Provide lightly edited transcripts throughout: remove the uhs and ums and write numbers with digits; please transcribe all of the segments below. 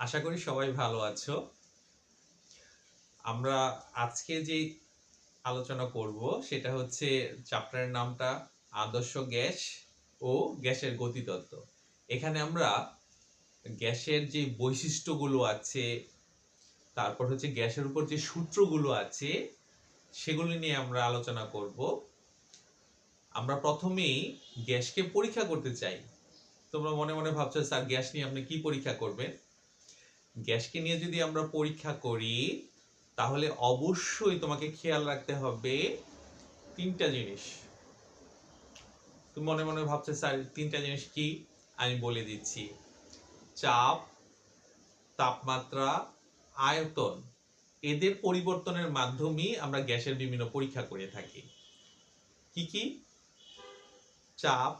আশা করি সবাই ভালো আছো। আমরা আজকে যে আলোচনা করব সেটা হচ্ছে চ্যাপ্টারের নামটা আদর্শ গ্যাস ও গ্যাসের গতিতত্ত্ব। এখানে আমরা গ্যাসের যে বৈশিষ্ট্যগুলো আছে, তারপর হচ্ছে গ্যাসের উপর যে সূত্রগুলো আছে সেগুলো নিয়ে আমরা আলোচনা করব। আমরা প্রথমেই গ্যাসকে পরীক্ষা করতে চাই। তোমরা মনে মনে ভাবছো স্যার গ্যাস নিয়ে আপনি কি পরীক্ষা করবেন? গ্যাসকে নিয়ে যদি আমরা পরীক্ষা করি তাহলে অবশ্যই তোমাকে খেয়াল রাখতে হবে তিনটা জিনিস। তুমি মনে মনে ভাবছো স্যার তিনটা জিনিস কি? আমি বলে দিচ্ছি। চাপ, তাপমাত্রা, আয়তন, এদের পরিবর্তনের মাধ্যমেই আমরা গ্যাসের বিভিন্ন পরীক্ষা করে থাকি। কি কি? চাপ,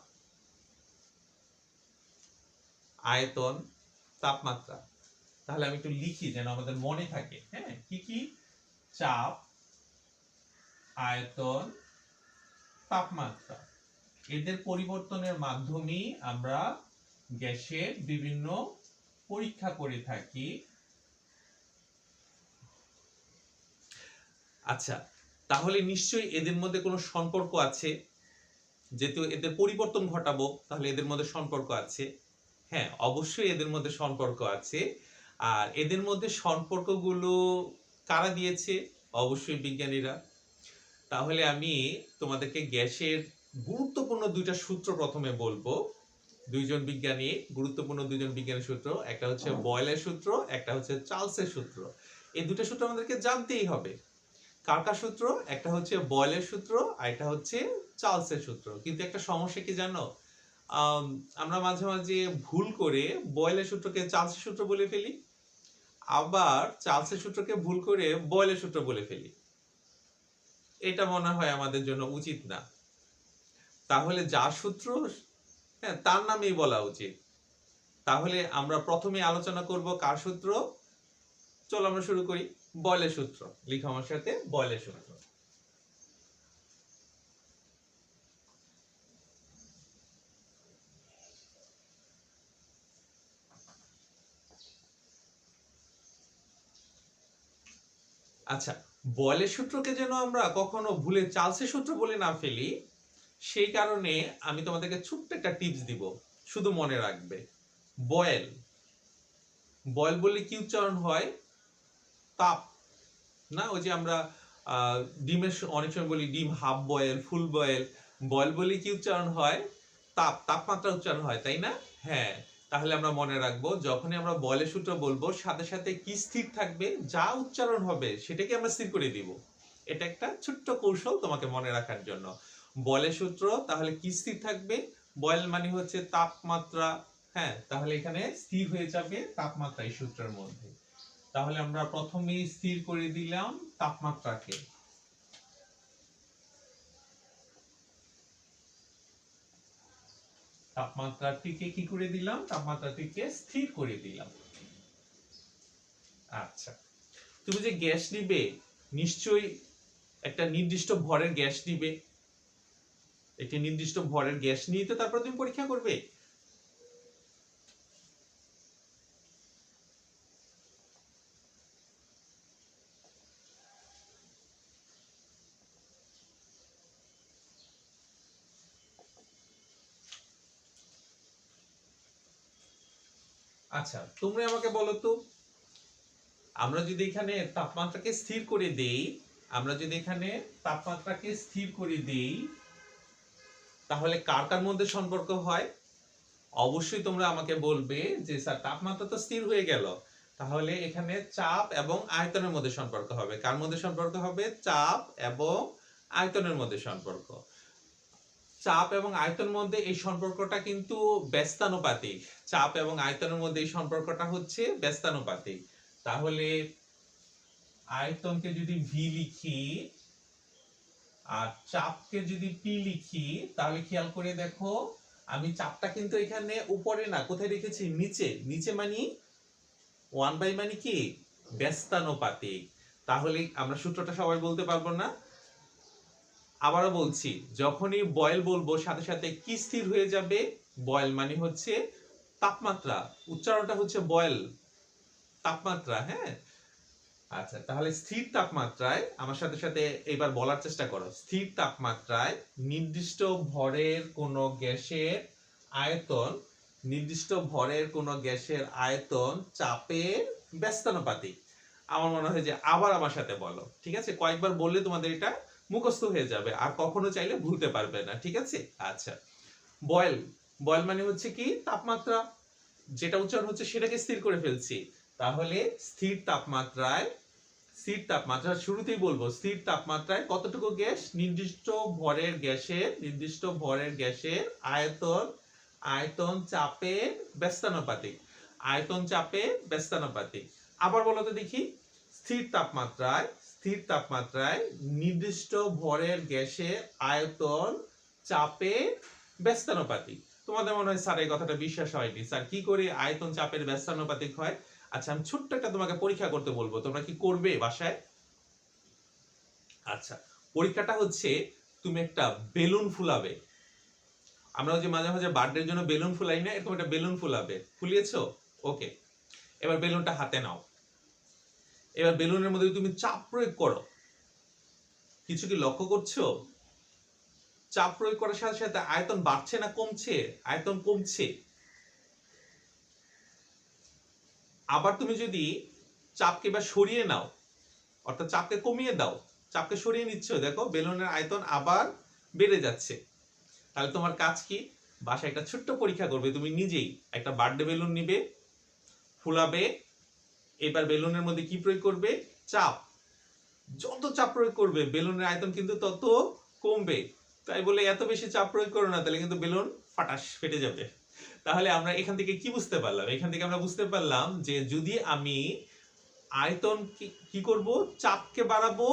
আয়তন, তাপমাত্রা। তাহলে আমি একটু লিখি যেন আমাদের মনে থাকে। হ্যাঁ, কি কি? চাপ, আয়তন, তাপমাত্রা, এদের পরিবর্তনের মাধ্যমেই আমরা গ্যাসের বিভিন্ন পরীক্ষা করে থাকি। আচ্ছা, তাহলে নিশ্চয়ই এদের মধ্যে কোনো সম্পর্ক আছে। যেহেতু এদের পরিবর্তন ঘটাবো তাহলে এদের মধ্যে সম্পর্ক আছে। হ্যাঁ, অবশ্যই এদের মধ্যে সম্পর্ক আছে। আর এদের মধ্যে সম্পর্কগুলো কারা দিয়েছে? অবশ্যই বিজ্ঞানীরা। তাহলে আমি তোমাদেরকে গ্যাসের গুরুত্বপূর্ণ দুইটা সূত্র প্রথমে বলবো। গুরুত্বপূর্ণ দুইজন বিজ্ঞানীর সূত্র, একটা হচ্ছে বয়েলের সূত্র, একটা হচ্ছে চার্লসের সূত্র। এই দুটো সূত্র আমাদেরকে জানতেই হবে। কার কার সূত্র? একটা হচ্ছে বয়েলের সূত্র আর একটা হচ্ছে চার্লসের সূত্র। কিন্তু একটা সমস্যা কি জানো? আমরা মাঝে মাঝে ভুল করে বয়েলের সূত্রকে চার্লসের সূত্র বলে ফেলি, আবার চার্লসের সূত্রকে ভুল করে বয়েলের সূত্র বলে ফেলি। এটা মনে হয় আমাদের জন্য উচিত না। তাহলে যার সূত্র, হ্যাঁ, তার নামেই বলা উচিত। তাহলে আমরা প্রথমে আলোচনা করব কার সূত্র? চলো আমরা শুরু করি। বয়েলের সূত্র। লিখো আমার সাথে, বয়েলের সূত্র। আচ্ছা, বয়েলের সূত্রকে যেন আমরা কখনো ভুলে চার্লসের সূত্র বলে না ফেলি, সেই কারণে আমি তোমাদেরকে ছোট্ট একটা টিপস দিব। শুধু মনে রাখবে, বয়েল বয়েল বললে কি উচ্চারণ হয়? তাপ। না, ওই যে আমরা ডিমের অনেক সময় বলি ডিম half boil, full boil. Boil বলে কি উচ্চারণ হয়? তাপ, তাপমাত্রা উচ্চারণ হয়, তাই না? হ্যাঁ। তাহলে আমরা মনে রাখবো যখনই আমরা বয়েলের সূত্র বলবো সাথে সাথে কি স্থির থাকবে? যা উচ্চারণ হবে সেটাকে আমরা স্থির করে দিব। এটা একটা ছোট্ট কৌশল তোমাকে মনে রাখার জন্য। বয়েলের সূত্র, তাহলে কি স্থির থাকবে? বয়েল মানে হচ্ছে তাপমাত্রা। হ্যাঁ, তাহলে এখানে স্থির হয়ে যাবে তাপমাত্রা এই সূত্রের মধ্যে। তাহলে আমরা প্রথমেই স্থির করে দিলাম তাপমাত্রাকে। তাপমাত্রাটিকে কি করে দিলাম? তাপমাত্রাটিকে স্থির করে দিলাম। আচ্ছা, তুমি যে গ্যাস নিবে নিশ্চয়ই একটা নির্দিষ্ট ভরের গ্যাস নিবে। একটি নির্দিষ্ট ভরের গ্যাস নিয়ে তো তারপর তুমি পরীক্ষা করবে। আচ্ছা, তোমরা আমাকে বলো তো, আমরা যদি এখানে তাপমাত্রাকে স্থির করে দেই, তাহলে কার কার মধ্যে সম্পর্ক হয়? অবশ্যই তোমরা আমাকে বলবে যে স্যার তাপমাত্রা তো স্থির হয়ে গেল, তাহলে এখানে চাপ এবং আয়তনের মধ্যে সম্পর্ক হবে। কার মধ্যে সম্পর্ক হবে? চাপ এবং আয়তনের মধ্যে সম্পর্ক। চাপ এবং আয়তনের মধ্যে এই সম্পর্কটা কিন্তু ব্যস্তানুপাতিক। চাপ এবং আয়তনের মধ্যে এই সম্পর্কটা হচ্ছে ব্যস্তানুপাতিক। তাহলে আয়তনকে যদি ভি লিখি আর চাপকে যদি পি লিখি, তাহলে খেয়াল করে দেখো আমি চাপটা কিন্তু এখানে উপরে না, কোথায় রেখেছি? নিচে। নিচে মানে 1/, মানে কি? ব্যস্তানুপাতিক। তাহলে আমরা সূত্রটা সবাই বলতে পারবো না? আবারও বলছি, যখনই বয়েল বলবো সাথে সাথে কি স্থির হয়ে যাবে? বয়েল মানে হচ্ছে তাপমাত্রা, উচ্চারণটা হচ্ছে বয়েল। তাপমাত্রা, হ্যাঁ। আচ্ছা, তাহলে স্থির তাপমাত্রায় আমার সাথে সাথে এবার বলার চেষ্টা করো। স্থির তাপমাত্রায় নির্দিষ্ট ভরের কোনো গ্যাসের আয়তন, নির্দিষ্ট ভরের কোনো গ্যাসের আয়তন চাপের ব্যস্তানুপাতিক। আমার মনে হয় যে আবার আমার সাথে বলো, ঠিক আছে? কয়েকবার বললে তোমাদের এটা মুখস্থ হয়ে যাবে, আর কখনো চাইলে ভুলতে পারবে না, ঠিক আছে? আচ্ছা, বয়েল, বয়েল মানে হচ্ছে কি তাপমাত্রা, যেটা উচ্চারণ হচ্ছে সেটাকে স্থির করে ফেলছি। তাহলে স্থির তাপমাত্রায়, স্থির তাপমাত্রা শুরুতেই বলবো, স্থির তাপমাত্রায় কতটুকু গ্যাস, নির্দিষ্ট ভরের গ্যাসের, নির্দিষ্ট ভরের গ্যাসের আয়তন, আয়তন চাপের ব্যস্তানুপাতিক, আয়তন চাপের ব্যস্তানুপাতিক। আবার বলো তো দেখি, স্থির তাপমাত্রায়, স্থির তাপমাত্রায় নির্দিষ্ট ভরের গ্যাসের আয়তন চাপের ব্যস্তানুপাতিক। তোমাদের মনে হয় স্যার এই কথাটা বিশ্বাস হয়নি, স্যার কি করে আয়তন চাপের ব্যস্তানুপাতিক হয়? আচ্ছা, আমি ছোট্ট একটা তোমাকে পরীক্ষা করতে বলবো, তোমরা কি করবে বাসায়? আচ্ছা, পরীক্ষাটা হচ্ছে তুমি একটা বেলুন ফুলাবে। আমরা যে মাঝে মাঝে বার্থডের জন্য বেলুন ফুলাই না, এরকম একটা বেলুন ফুলাবে। ফুলিয়েছো? ওকে, এবার বেলুনটা হাতে নাও। এবার বেলুনের মধ্যে তুমি চাপ প্রয়োগ করো। কিছু কি লক্ষ্য করছো? চাপ প্রয়োগ করার সাথে সাথে আয়তন বাড়ছে না কমছে? আয়তন কমছে। আবার তুমি যদি চাপকে এবার সরিয়ে নাও, অর্থাৎ চাপকে কমিয়ে দাও, চাপকে সরিয়ে নিচ্ছ, দেখো বেলুনের আয়তন আবার বেড়ে যাচ্ছে। তাহলে তোমার কাজ কি? বাসায় একটা ছোট্ট পরীক্ষা করবে, তুমি নিজেই একটা বার্থডে বেলুন নিবে, ফুলাবে। এবার বেলুনের মধ্যে কি প্রয়োগ করবে? চাপ। যত চাপ প্রয়োগ করবে বেলুনের আয়তন কিন্তু তত কমবে। তাই বলে এত বেশি চাপ প্রয়োগ করো না, তাহলে কিন্তু বেলুন ফাটাস ফেটে যাবে। তাহলে আমরা এখান থেকে কি বুঝতে পারলাম? এখান থেকে আমরা বুঝতে পারলাম যে যদি আমি আয়তন কি করব, চাপকে বাড়াবো,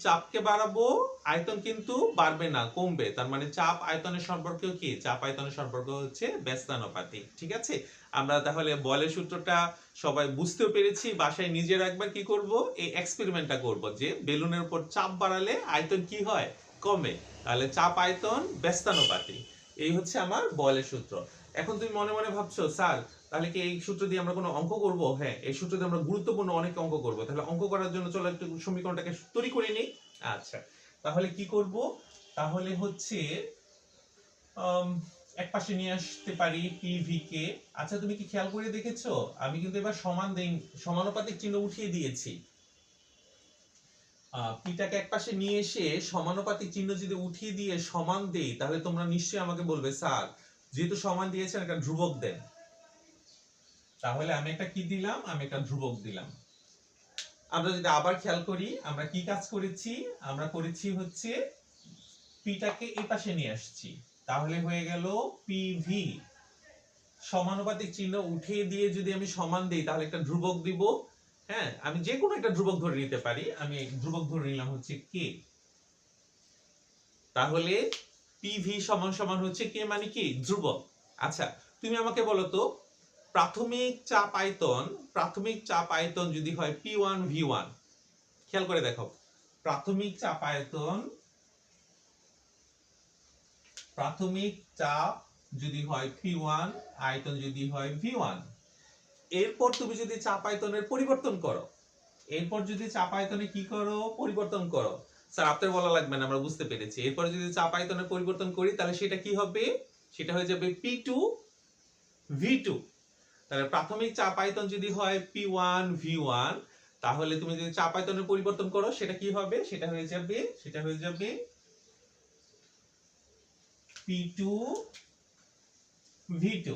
চাপকে বাড়াবো, আয়তন কিন্তু বাড়বে না, কমবে। তার মানে চাপ আয়তনের সম্পর্ক কি? চাপ আয়তনের সম্পর্ক হচ্ছে ব্যস্তানুপাতিক, ঠিক আছে? আমরা তাহলে বলের সূত্রটা সবাই বুঝতেও পেরেছি। বাসায় নিজের একবার কি করব, এই এক্সপেরিমেন্টটা করব যে বেলুনের উপর চাপ বাড়ালে আয়তন কি হয়? কমে। তাহলে চাপ আয়তন ব্যস্তানুপাতিক, এই হচ্ছে আমার বলের সূত্র। এখন তুমি মনে মনে ভাবছো স্যার তাহলে কি এই সূত্র দিয়ে আমরা কোনো অঙ্ক করব? হ্যাঁ, এই সূত্র দিয়ে আমরা গুরুত্বপূর্ণ অনেক অঙ্ক করব। তাহলে অঙ্ক করার জন্য চলো একটু সমীকরণটাকে তৈরি করে নিই। আচ্ছা, তাহলে কি করব? তাহলে হচ্ছে এক পাশে নিয়ে আসতে পারি পিভি কে। আচ্ছা, তুমি কি খেয়াল করে দেখেছো আমি কিন্তু এবার সমান দেই, সমানুপাতিক চিহ্ন উঠিয়ে দিয়েছি। পিটাকে এক পাশে নিয়ে এসে সমানুপাতিক চিহ্ন যদি উঠিয়ে দিয়ে সমান দেই, তাহলে তোমরা নিশ্চয়ই আমাকে বলবে স্যার যেহেতু সমান দিয়েছেন একটা ধ্রুবক দেন। তাহলে আমি একটা কি দিলাম? আমি একটা ধ্রুবক দিলাম। আমরা যদি আবার খেয়াল করি আমরা কি কাজ করেছি, আমরা করেছি হচ্ছে পিটাকে এই পাশে নিয়ে আসছি। তাহলে হয়ে গেল পিভি। সমানুপাতিক চিহ্ন উঠিয়ে দিয়ে যদি আমি সমান দেই তাহলে একটা ধ্রুবক দিব। হ্যাঁ, আমি যে কোনো একটা ধ্রুবক ধরে নিতে পারি। আমি ধ্রুবক ধরে নিলাম হচ্ছে কে। তাহলে পিভি সমান সমান হচ্ছে কে মানে কি? ধ্রুবক। আচ্ছা, তুমি আমাকে বলো তো প্রাথমিক চাপ আয়তন, প্রাথমিক চাপ আয়তন যদি হয় P1 V1, খেয়াল করে দেখো প্রাথমিক চাপ আয়তন, প্রাথমিক চাপ যদি হয় P1, আয়তন যদি হয় V1, এরপর তুমি যদি চাপ আয়তনের পরিবর্তন করো, এরপর যদি চাপ আয়তনে কি করো? পরিবর্তন করো। স্যার আপনার বলা লাগবে না, আমরা বুঝতে পেরেছি। এরপর যদি চাপ আয়তনের পরিবর্তন করি তাহলে সেটা কি হবে? সেটা হয়ে যাবে P2 V2। তাহলে প্রাথমিক চাপ আয়তন যদি হয় P1 V1, তাহলে তুমি যদি চাপ আয়তনের পরিবর্তন করো সেটা কি হবে? সেটা হয়ে যাবে, সেটা হয়ে যাবে P2 V2।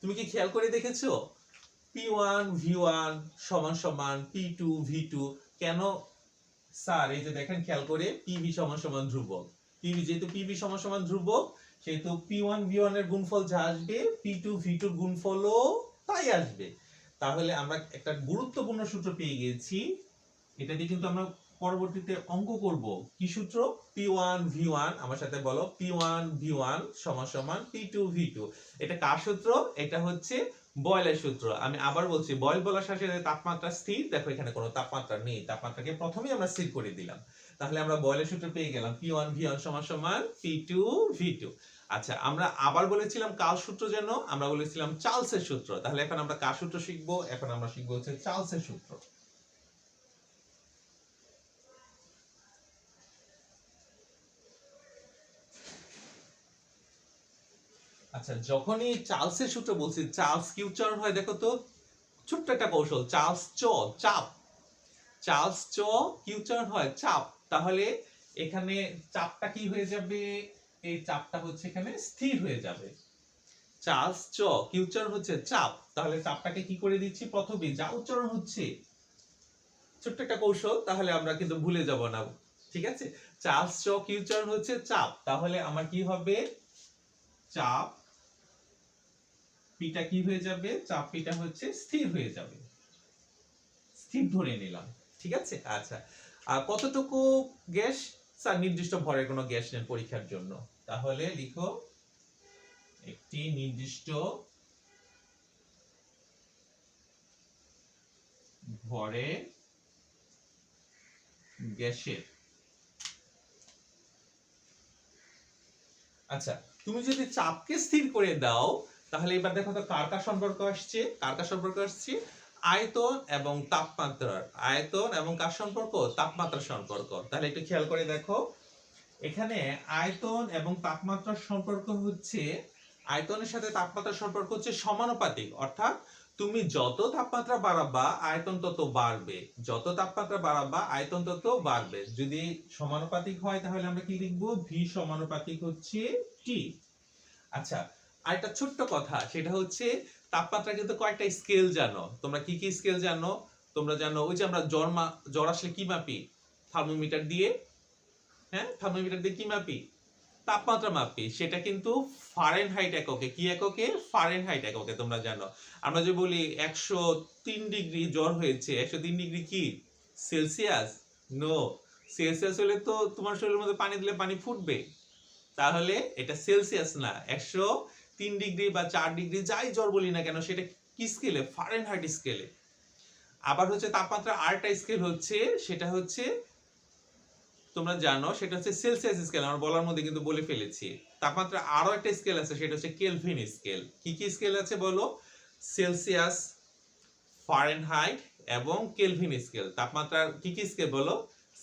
তুমি কি খেয়াল করে দেখেছো P1 V1 সমান সমান P2 V2? কেন স্যার? এই যে দেখেন খেয়াল করে PV সমান সমান ধ্রুবক। PV যেহেতু PV সমান সমান ধ্রুবক, সেহেতু P1 V1 এর গুণফল যা আসবে P2 V2 এর গুণফলও তাই আসবে। তাহলে আমরা একটা গুরুত্বপূর্ণ সূত্র পেয়ে গেছি। এটা দিয়ে কিন্তু আমরা পরবর্তীতে অঙ্ক করব। কি সূত্র? P1 V1, আমার সাথে বলো P1 V1 সমান সমান P2 V2। এটা কার সূত্র? এটা হচ্ছে বয়েলের সূত্র। আমি আবার বলছি, বয়েল বলার সাথে সাথে তাপমাত্রা স্থির, দেখো এখানে কোনো তাপমাত্রা নেই, তাপমাত্রাকে প্রথমেই আমরা স্থির করে দিলাম। তাহলে আমরা বয়েলের সূত্র পেয়ে গেলাম P1 V1 সমান সমান P2 V2। আচ্ছা, আমরা আবার বলেছিলাম কার সূত্র যেন, আমরা বলেছিলাম চার্লসের সূত্র। তাহলে এখন আমরা কার সূত্র শিখবো? এখন আমরা শিখবো হচ্ছে চার্লসের সূত্র। আচ্ছা, যখনই চার্লসের সূত্র বলছি, চার্লস কি উচ্চারণ হয় দেখো তো, ছোট্ট একটা কৌশল, চার্লস চাপ। চার্লস কি উচ্চারণ হয়? চাপ। তাহলে এখানে চাপটা কি হয়ে যাবে? এই চাপটা হচ্ছে এখানে স্থির হয়ে যাবে। চার্লস কি উচ্চারণ হচ্ছে? চাপ। তাহলে চাপটাকে কি করে দিচ্ছি? প্রথমে যা উচ্চারণ হচ্ছে, ছোট্ট একটা কৌশল, তাহলে আমরা কিন্তু ভুলে যাব না। ঠিক আছে, চার্লস কি উচ্চারণ হচ্ছে? চাপ। তাহলে আমার কি হবে? চাপ পিটা কি হয়ে যাবে? চাপ পিটা হচ্ছে স্থির হয়ে যাবে। স্থির ধরে নিলাম। ঠিক আছে। আচ্ছা, আর কতটুকু গ্যাস? স্যার নির্দিষ্ট ভরের কোনো গ্যাস নেন পরীক্ষার জন্য। তাহলে লিখো একটি নির্দিষ্ট ভরে গ্যাসের। আচ্ছা, তুমি যদি চাপকে স্থির করে দাও, তাহলে এবার দেখো তো কার কার সম্পর্ক আসছে? কার কার সম্পর্ক আসছে? আয়তন এবং তাপমাত্রার। আয়তন এবং কার সম্পর্ক? তাপমাত্রার সম্পর্ক। তাহলে একটু খেয়াল করে দেখো, এখানে আয়তন এবং তাপমাত্রার সম্পর্ক হচ্ছে, আয়তনের সাথে তাপমাত্রার সম্পর্ক হচ্ছে সমানুপাতিক। অর্থাৎ তুমি যত তাপমাত্রা বাড়াবা আয়তন তত বাড়বে, যত তাপমাত্রা বাড়াবা আয়তন তত বাড়বে। যদি সমানুপাতিক হয় তাহলে আমরা কি লিখবো? ভি সমানুপাতিক হচ্ছে টি। আচ্ছা, আরেকটা ছোট্ট কথা, সেটা হচ্ছে তাপমাত্রা কিন্তু কয়েকটা স্কেল জানো তোমরা। কি কি স্কেল জানো? তোমরা জানো ওই যে আমরা জ্বর আসলে কি মাপি? থার্মোমিটার দিয়ে। হ্যাঁ, থার্মোমিটার দিয়ে কি মাপি? তাপমাত্রা মাপি। সেটা কিন্তু ফারেনহাইট এককে। কি এককে? ফারেনহাইট এককে। তোমরা জানো আমরা যে বলি 103 ডিগ্রি জ্বর হয়েছে, 103 ডিগ্রি কি? সেলসিয়াস? নো, সেলসিয়াস হলে তো তোমার শরীরের মধ্যে পানি দিলে পানি ফুটবে। তাহলে এটা সেলসিয়াস না, 103 ডিগ্রি বা 4 ডিগ্রি যাই জ্বর বলি না কেন, সেটা কি স্কেলে? ফারেনহাইট স্কেলে। আবার হচ্ছে তাপমাত্রা আরেকটা স্কেল হচ্ছে, সেটা হচ্ছে তোমরা জানো, সেটা হচ্ছে সেলসিয়াস স্কেল। আমরা বলার মধ্যে কিন্তু বলে ফেলেছি। তাপমাত্রা আরো একটা স্কেল আছে, সেটা হচ্ছে কেলভিন স্কেল। কি কি স্কেল আছে বলো? সেলসিয়াস, ফারেনহাইট এবং কেলভিন স্কেল। তাপমাত্রার কি কি স্কেল বলো?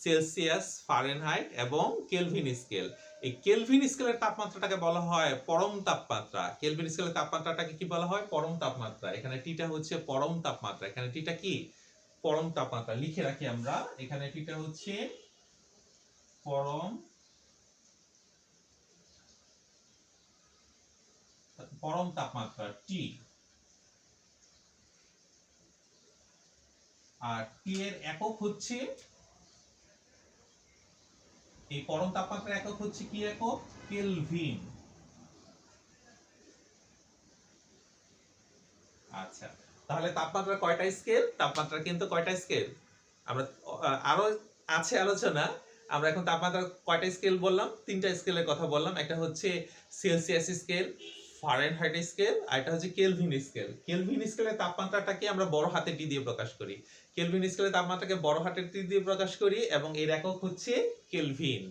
সেলসিয়াস, ফারেনহাইট এবং কেলভিন স্কেল। এই কেলভিন স্কেলের তাপমাত্রাটাকে বলা হয় পরম তাপমাত্রা। কেলভিন স্কেলের তাপমাত্রাটাকে কি বলা হয়? পরম তাপমাত্রা। এখানে টিটা হচ্ছে পরম তাপমাত্রা। এখানে টিটা কি? পরম তাপমাত্রা। লিখে রাখি আমরা, এখানে টিটা হচ্ছে পরম পরম তাপমাত্রা টি। আর টি এর একক হচ্ছে, এই পরম তাপমাত্রার একক হচ্ছে কি একক? কেলভিন। আচ্ছা, তাহলে তাপমাত্রার কয়টা স্কেল? তাপমাত্রার কিন্তু কয়টা স্কেল? আমরা আরো আছে আলোচনা। আমরা এখন তাপমাত্রার কয়টা স্কেল বললাম? তিনটা স্কেলের কথা বললাম। একটা হচ্ছে সেলসিয়াস স্কেল, ফারেনহাইট স্কেল, আর একটা হচ্ছে কেলভিন স্কেল। কেলভিন স্কেলের তাপমাত্রাটাকে আমরা বড় হাতের টি দিয়ে প্রকাশ করি। কেলভিন স্কেলের তাপমাত্রাকে বড় হাতের টি দিয়ে প্রকাশ করি এবং এর একক হচ্ছে কেলভিন।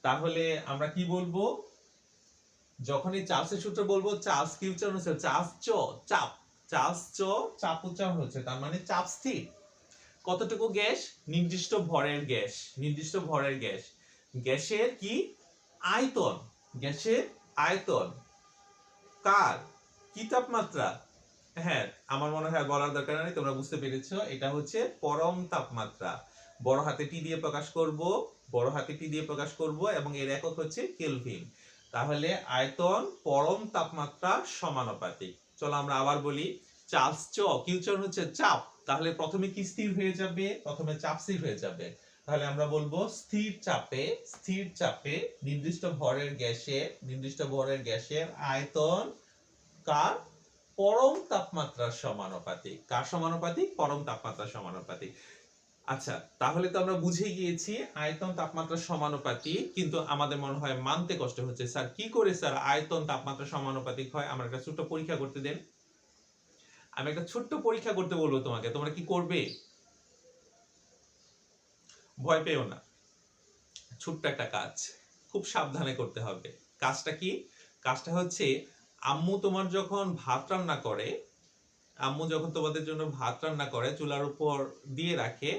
তাহলে আমরা কি বলবো? যখনই চার্লসের সূত্র বলবো, চার্লস কি উচ্চারণ হচ্ছে? চার্লস চাপ। চার্লস চাপ উচ্চারণ হচ্ছে, তার মানে চাপ স্থির। কতটুকু গ্যাস? নির্দিষ্ট ভরের গ্যাস। নির্দিষ্ট ভরের গ্যাস। গ্যাসের কি? আয়তন। গ্যাসের আয়তন কার? কি তাপমাত্রা? হ্যাঁ, আমার মনে হয় বলার দরকার নেই, তোমরা বুঝতে পেরেছো। এটা হচ্ছে পরম তাপমাত্রা। বড় হাতে টি দিয়ে প্রকাশ করব, বড় হাতে টি দিয়ে প্রকাশ করব এবং এর একক হচ্ছে কেলভিন। তাহলে আয়তন পরম তাপমাত্রা সমানুপাতিক। চলো আমরা আবার বলি, চার্লস কি উচ্চারণ হচ্ছে? চাপ। তাহলে প্রথমে কি স্থির হয়ে যাবে? প্রথমে চাপ স্থির হয়ে যাবে। তাহলে আমরা বলবো স্থির চাপে, স্থির চাপে নির্দিষ্ট ভরের গ্যাসের আয়তন কার? পরম তাপমাত্রার সমানুপাতিক। কার সমানুপাতিক? পরম তাপমাত্রার সমানুপাতিক। আচ্ছা, তাহলে তো আমরা বুঝে গিয়েছি আয়তন তাপমাত্রা সমানুপাতিক, কিন্তু আমাদের মনে হয় মানতে কষ্ট হচ্ছে, স্যার কি করে স্যার আয়তন তাপমাত্রা সমানুপাতিক হয়? আমরা একটা ছোট্ট পরীক্ষা করতে দেন। আমি একটা ছোট্ট পরীক্ষা করতে বলবো তোমাকে, তোমরা কি করবে? ভয় পেও না, ছোট্ট একটা কাজ, খুব সাবধানে করতে হবে। কাজটা কি? কাজটা হচ্ছে আম্মু তোমার যখন ভাত রান্না করে, আম্মু যখন তোমাদের জন্য ভাত রান্না করে চুলার উপর দিয়ে রাখে,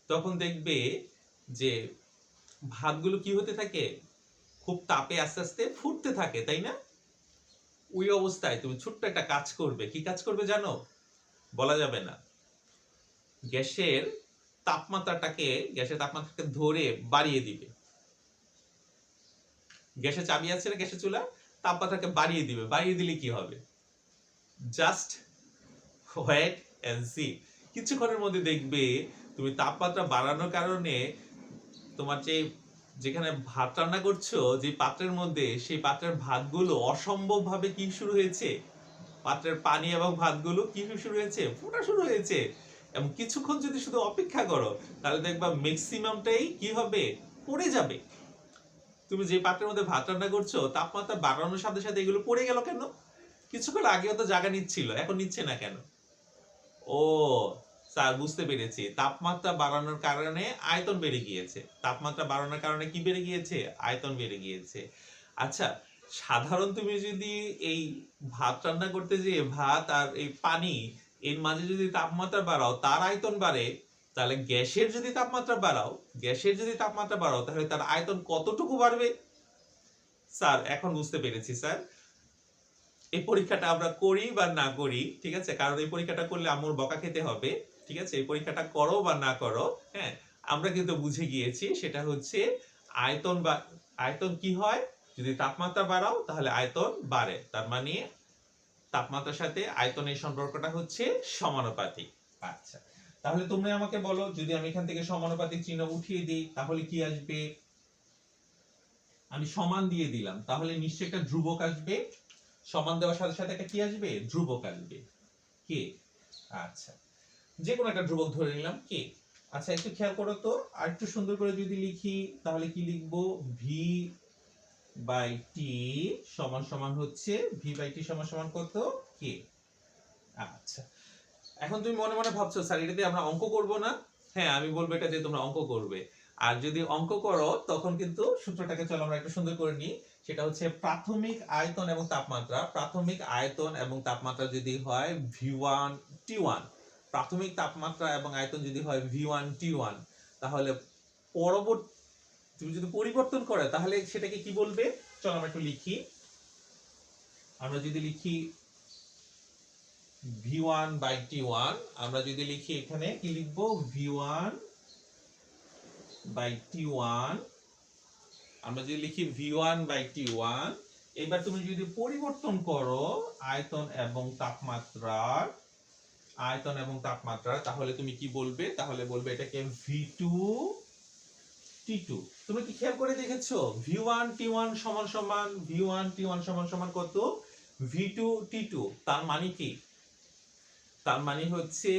তখন দেখবে যে ভাতগুলো কি হতে থাকে, খুব তাপে আস্তে আস্তে ফুটতে থাকে, তাই না? ওই অবস্থায় তুমি ছোট্ট একটা কাজ করবে। কি কাজ করবে জানো? বলা যাবে না। গ্যাসের তাপমাত্রাটাকে ধরে বাড়িয়ে দিবে। গ্যাসের চাবি আছে না, গ্যাসের চুলা, তাপমাত্রাকে বাড়িয়ে দিবে। বাড়িয়ে দিলে কি হবে? Just wait and see. কিছুক্ষণের মধ্যে দেখবে তুমি তাপমাত্রা বাড়ানোর কারণে তোমার যেখানে ভাত রান্না করছো, যে পাত্রের মধ্যে, সেই পাত্রের ভাতগুলো অসম্ভব ভাবে কি শুরু হয়েছে, পাত্রের পানি এবং ভাতগুলো কি শুরু হয়েছে, ফোটা শুরু হয়েছে। এবং কিছুক্ষণ যদি শুধু অপেক্ষা করো, তাহলে দেখবা ম্যাক্সিমামটাই কি হবে, পড়ে যাবে। তুমি যে পাত্রের মধ্যে ভাত রান্না করছো, তাপমাত্রা বাড়ানোর সাথে সাথে এগুলো পড়ে গেল কেন? কিছুক্ষণ আগেও তো জায়গা নিচ্ছিল, এখন নিচ্ছে না কেন? ও স্যার, বুঝতে পেরেছি। তাপমাত্রা বাড়ানোর কারণে আয়তন বেড়ে গিয়েছে। তাপমাত্রা বাড়ানোর কারণে কি বেড়ে গিয়েছে? আয়তন বেড়ে গিয়েছে। আচ্ছা, সাধারণ তুমি যদি এই ভাত রান্না করতে যেয়ে ভাত আর এই পানি এর মাঝে যদি তাপমাত্রা বাড়াও, তার আয়তন বাড়ে, তাহলে গ্যাসের যদি তাপমাত্রা বাড়াও তাহলে তার আয়তন কতটুকু বাড়বে? স্যার, এখন বুঝতে পেরেছি স্যার। এই পরীক্ষাটা আমরা করি বা না করি, ঠিক আছে, কারণ এই পরীক্ষাটা করলে আম্মুর বকা খেতে হবে, ঠিক আছে, এই পরীক্ষাটা করো বা না করো, হ্যাঁ, আমরা কিন্তু বুঝে গিয়েছি সেটা হচ্ছে আয়তন কি হয়, যদি তাপমাত্রা বাড়াও তাহলে আয়তন বাড়ে, তার মানে তাপমাত্রার সাথে আয়তনের সম্পর্কটা হচ্ছে সমানুপাতিক। আচ্ছা, তাহলে তুমি আমাকে বলো, যদি আমি এখান থেকে সমানুপাতিক চিহ্ন উঠিয়ে দিই তাহলে কি আসবে? আমি সমান দিয়ে দিলাম, তাহলে নিশ্চয়ই একটা ধ্রুবক আসবে। সমান দেওয়ার সাথে সাথে একটা কি আসবে? ধ্রুবক আসবে। কে? আচ্ছা, যে কোনো একটা ধ্রুবক ধরে নিলাম, কে। আচ্ছা, একটু খেয়াল করো তো, আর একটু সুন্দর করে যদি লিখি তাহলে কি লিখবো? ভি বাই টি সমান সমান হচ্ছে, ভি বাই টি সমান সমান কত? কে। আচ্ছা, এখন তুমি মনে মনে ভাবছো স্যার এটা দিয়ে আমরা অঙ্ক করব না? হ্যাঁ, আমি বলবো এটা দিয়ে তোমরা অঙ্ক করবে। আর যদি অঙ্ক করো তখন কিন্তু সূত্রটাকে চলো আমরা একটু সুন্দর করে নিই। সেটা হচ্ছে প্রাথমিক আয়তন এবং তাপমাত্রা। প্রাথমিক আয়তন এবং তাপমাত্রা যদি হয় V1 T1, প্রাথমিক তাপমাত্রা এবং আয়তন যদি হয় V1 T1, তাহলে পরবর্তী তুমি যদি পরিবর্তন করে তাহলে সেটাকে কি বলবে? চলো আমরা একটু লিখি। আমরা যদি লিখি V1 by T1, আমরা যদি লিখি এখানে কি লিখবো? V1 by T1, আমরা যদি লিখি V1 by T1, এবার তুমি যদি পরিবর্তন করো আয়তন এবং তাপমাত্রার, তাহলে তুমি কি বলবে? তাহলে বলবে এটাকে V2 T2। তুমি কি খেয়াল করে দেখেছো V1 T1 সমান সমান V1 T1 সমান সমান কত? V2 T2। তার মানে কি? তার মানে হচ্ছে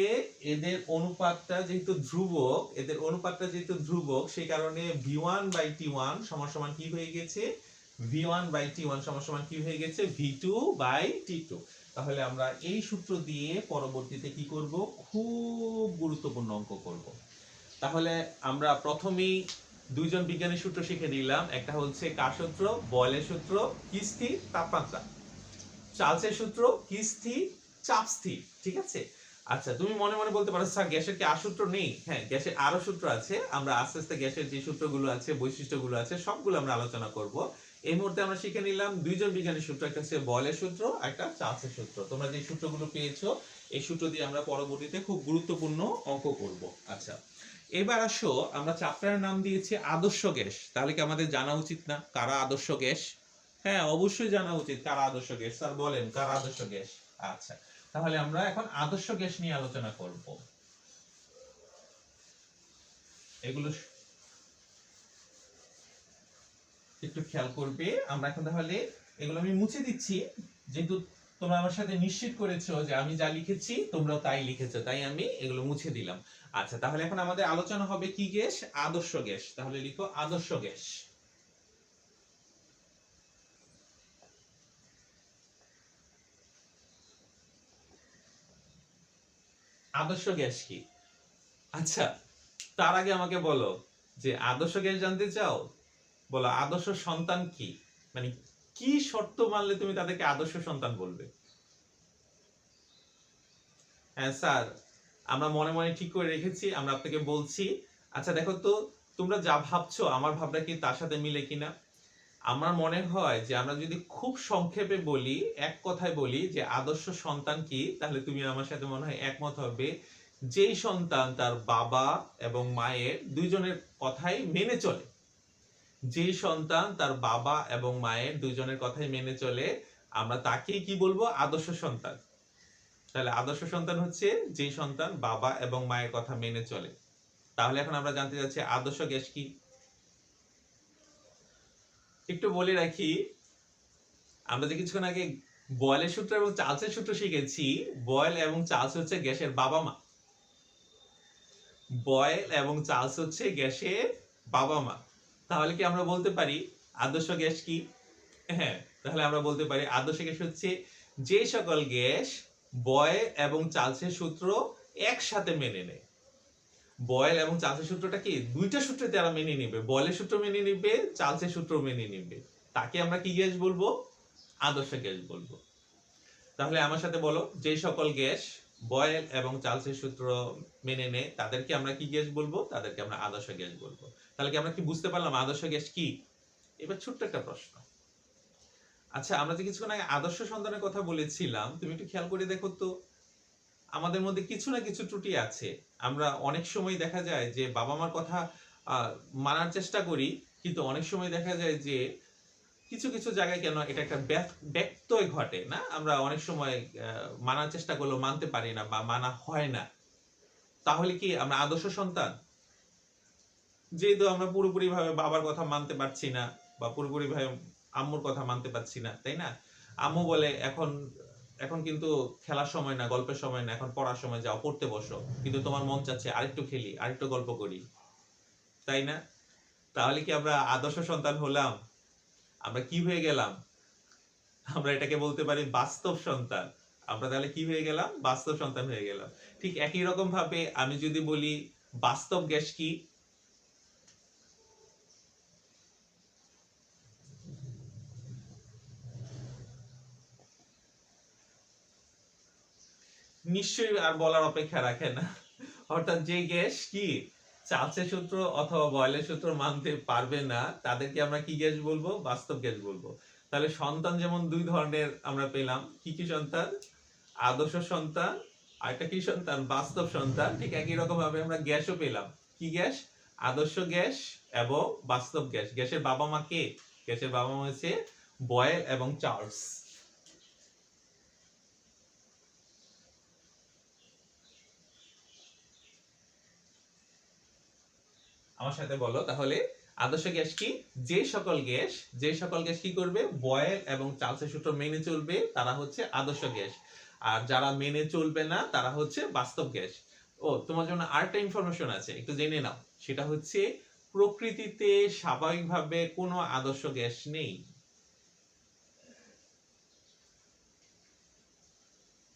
এদের অনুপাতটা যেহেতু ধ্রুবক, সেই কারণে V1 by T1 সমান সমান কি হয়ে গেছে? V1 by T1 সমান সমান কি হয়ে গেছে? V2 by T2। তাহলে আমরা এই সূত্র দিয়ে পরবর্তীতে কি করব? খুব গুরুত্বপূর্ণ অঙ্ক করব। তাহলে আমরা প্রথমেই দুইজন বিজ্ঞানীর সূত্র শিখে নিলাম। একটা হচ্ছে কার সূত্র? বয়েলের সূত্র। কি স্থির? তাপমাত্রা। চার্লসের সূত্র। কি স্থির? চাপ স্থির। ঠিক আছে। আচ্ছা, তুমি মনে মনে বলতে পারো স্যার গ্যাসের কি আর সূত্র নেই? হ্যাঁ, গ্যাসের আরো সূত্র আছে। আমরা আস্তে আস্তে গ্যাসের যে সূত্রগুলো আছে, বৈশিষ্ট্যগুলো আছে, সবগুলো আমরা আলোচনা করব। এই মুহূর্তে আমরা শিখে নিলাম দুইজন বিজ্ঞানীর সূত্র, একটা হচ্ছে বয়েলের সূত্র, একটা চার্লসের সূত্র। তোমরা যে সূত্রগুলো পেয়েছো এই সূত্র দিয়ে আমরা পরবর্তীতে খুব গুরুত্বপূর্ণ অঙ্ক করব। আচ্ছা, এবার আসো, আমরা চ্যাপ্টারের নাম দিয়েছি আদর্শ গ্যাস। তাহলে কি আমাদের জানা উচিত না কারা আদর্শ গ্যাস? হ্যাঁ, অবশ্যই জানা উচিত কারা আদর্শ গ্যাস। স্যার বলেন কারা আদর্শ গ্যাস। আচ্ছা, তাহলে আমরা এখন আদর্শ গ্যাস নিয়ে আলোচনা করব। এগুলো একটু খেয়াল করবে। আমরা এখন তাহলে এগুলো আমি মুছে দিচ্ছি, যেহেতু তোমরা আমার সাথে নিশ্চিত করেছো যে আমি যা লিখেছি তোমরাও তাই লিখেছো, তাই আমি এগুলো মুছে দিলাম। আচ্ছা, তাহলে এখন আমাদের আলোচনা হবে কি গ্যাস? আদর্শ গ্যাস। তাহলে লিখো আদর্শ গ্যাস। আদর্শ গ্যাস কি? আচ্ছা, তার আগে আমাকে বলো যে আদর্শ গ্যাস জানতে চাও? বলো আদর্শ সন্তান কি, মানে কি শর্ত মানলে তুমি তাদেরকে আদর্শ সন্তান বলবে? হ্যাঁ স্যার, আমরা মনে মনে ঠিক করে রেখেছি, আমরা আপনাকে বলছি। আচ্ছা দেখো তো, তোমরা যা ভাবছো আমার ভাবনা কি তার সাথে মিলে কিনা। আমার মনে হয় যে আমরা যদি খুব সংক্ষেপে বলি, এক কথায় বলি যে আদর্শ সন্তান কি, তাহলে তুমি আমার সাথে মনে হয় একমত হবে। যেই সন্তান তার বাবা এবং মায়ের দুইজনের কথাই মেনে চলে, যেই সন্তান তার বাবা এবং মায়ের দুইজনের কথাই মেনে চলে, আমরা তাকেই কি বলবো? আদর্শ সন্তান। তাহলে আদর্শ সন্তান হচ্ছে যেই সন্তান বাবা এবং মায়ের কথা মেনে চলে। তাহলে এখন আমরা জানতে যাচ্ছি আদর্শ গ্যাস কি। একটু বলে রাখি, আমরা যে কিছুক্ষণ আগে বয়েলের সূত্র এবং চার্লসের সূত্র শিখেছি, বয়েল এবং চার্লস হচ্ছে গ্যাসের বাবা মা। বয়েল এবং চার্লস হচ্ছে গ্যাসের বাবা মা। তাহলে কি আমরা বলতে পারি আদর্শ গ্যাস কি? হ্যাঁ, তাহলে আমরা বলতে পারি আদর্শ গ্যাস হচ্ছে যে সকল গ্যাস বয়েল এবং চার্লসের সূত্র একসাথে মেনে নেয়। বয়েল এবং চার্লসের সূত্রটা কি? দুইটা সূত্রে তারা মেনে নিবে, বয়েলের সূত্র মেনে নিবে, চার্লসের সূত্র মেনে নিবে। তাকে আমরা কি গ্যাস বলবো? আদর্শ গ্যাস বলবো। তাহলে আমার সাথে বলো, যে সকল গ্যাস বয়েল এবং চার্লসের সূত্র মেনে নেয় তাদেরকে আমরা কি গ্যাস বলবো? তাদেরকে আমরা আদর্শ গ্যাস বলবো। তাহলে কি আমরা কি বুঝতে পারলাম আদর্শ গ্যাস কি? এবার ছোট্ট একটা প্রশ্ন। আচ্ছা, আমরা যে কিছুক্ষণ আগে আদর্শ সন্তানের কথা বলেছিলাম, তুমি একটু খেয়াল করে দেখো তো, আমাদের মধ্যে কিছু না কিছু ত্রুটি আছে। আমরা অনেক সময় দেখা যায় যে বাবা মার কথা মানার চেষ্টা করি, কিন্তু অনেক সময় দেখা যায় যে কিছু কিছু জায়গায় কেন এটা একটা ব্যত্যয় ঘটে না, আমরা অনেক সময় মানার চেষ্টা করলেও মানতে পারি না বা মানা হয় না। তাহলে কি আমরা আদর্শ সন্তান? যেহেতু আমরা পুরোপুরি ভাবে বাবার কথা মানতে পারছি না বা পুরোপুরি ভাবে আম্মুর কথা মানতে পারছি না, তাই না? আম্মু বলে এখন এখন কিন্তু খেলার সময় না, গল্পের সময় না, এখন পড়ার সময়, যাও পড়তে বসো, কিন্তু তোমার মন চাচ্ছে আরেকটু খেলি, আরেকটু গল্প করি, তাই না? তাহলে কি আমরা আদর্শ সন্তান হলাম? আমরা কি হয়ে গেলাম? আমরা এটাকে বলতে পারি বাস্তব সন্তান। আমরা তাহলে কি হয়ে গেলাম? বাস্তব সন্তান হয়ে গেলাম। ঠিক একই রকম ভাবে আমি যদি বলি বাস্তব গ্যাস কি, নিশ্চয়ই আর বলার অপেক্ষা রাখে না। অর্থাৎ যে গ্যাস কি চার্লসের সূত্র অথবা বয়েলের সূত্র মানতে পারবে না, তাদেরকে আমরা কি গ্যাস বলবো? বাস্তব গ্যাস বলবো। তাহলে সন্তান যেমন দুই ধরনের আমরা পেলাম, কি কি সন্তান? আদর্শ সন্তান, আর একটা কি সন্তান? বাস্তব সন্তান। ঠিক একই রকম ভাবে আমরা গ্যাসও পেলাম। কি গ্যাস? আদর্শ গ্যাস এবং বাস্তব গ্যাস। গ্যাসের বাবা মা কে? গ্যাসের বাবা মা হচ্ছে বয়েল এবং চার্লস। আমার সাথে বলো তাহলে, আদর্শ গ্যাস কি? যে সকল গ্যাস কি করবে? বয়েল এবং চার্লসের সূত্র মেনে চলবে, তারা হচ্ছে আদর্শ গ্যাস। আর যারা মেনে চলবে না তারা হচ্ছে বাস্তব গ্যাস। ও, তোমার জন্য আরেকটা ইনফরমেশন আছে, একটু জেনে নাও। সেটা হচ্ছে প্রকৃতিতে স্বাভাবিকভাবে কোনো আদর্শ গ্যাস নেই।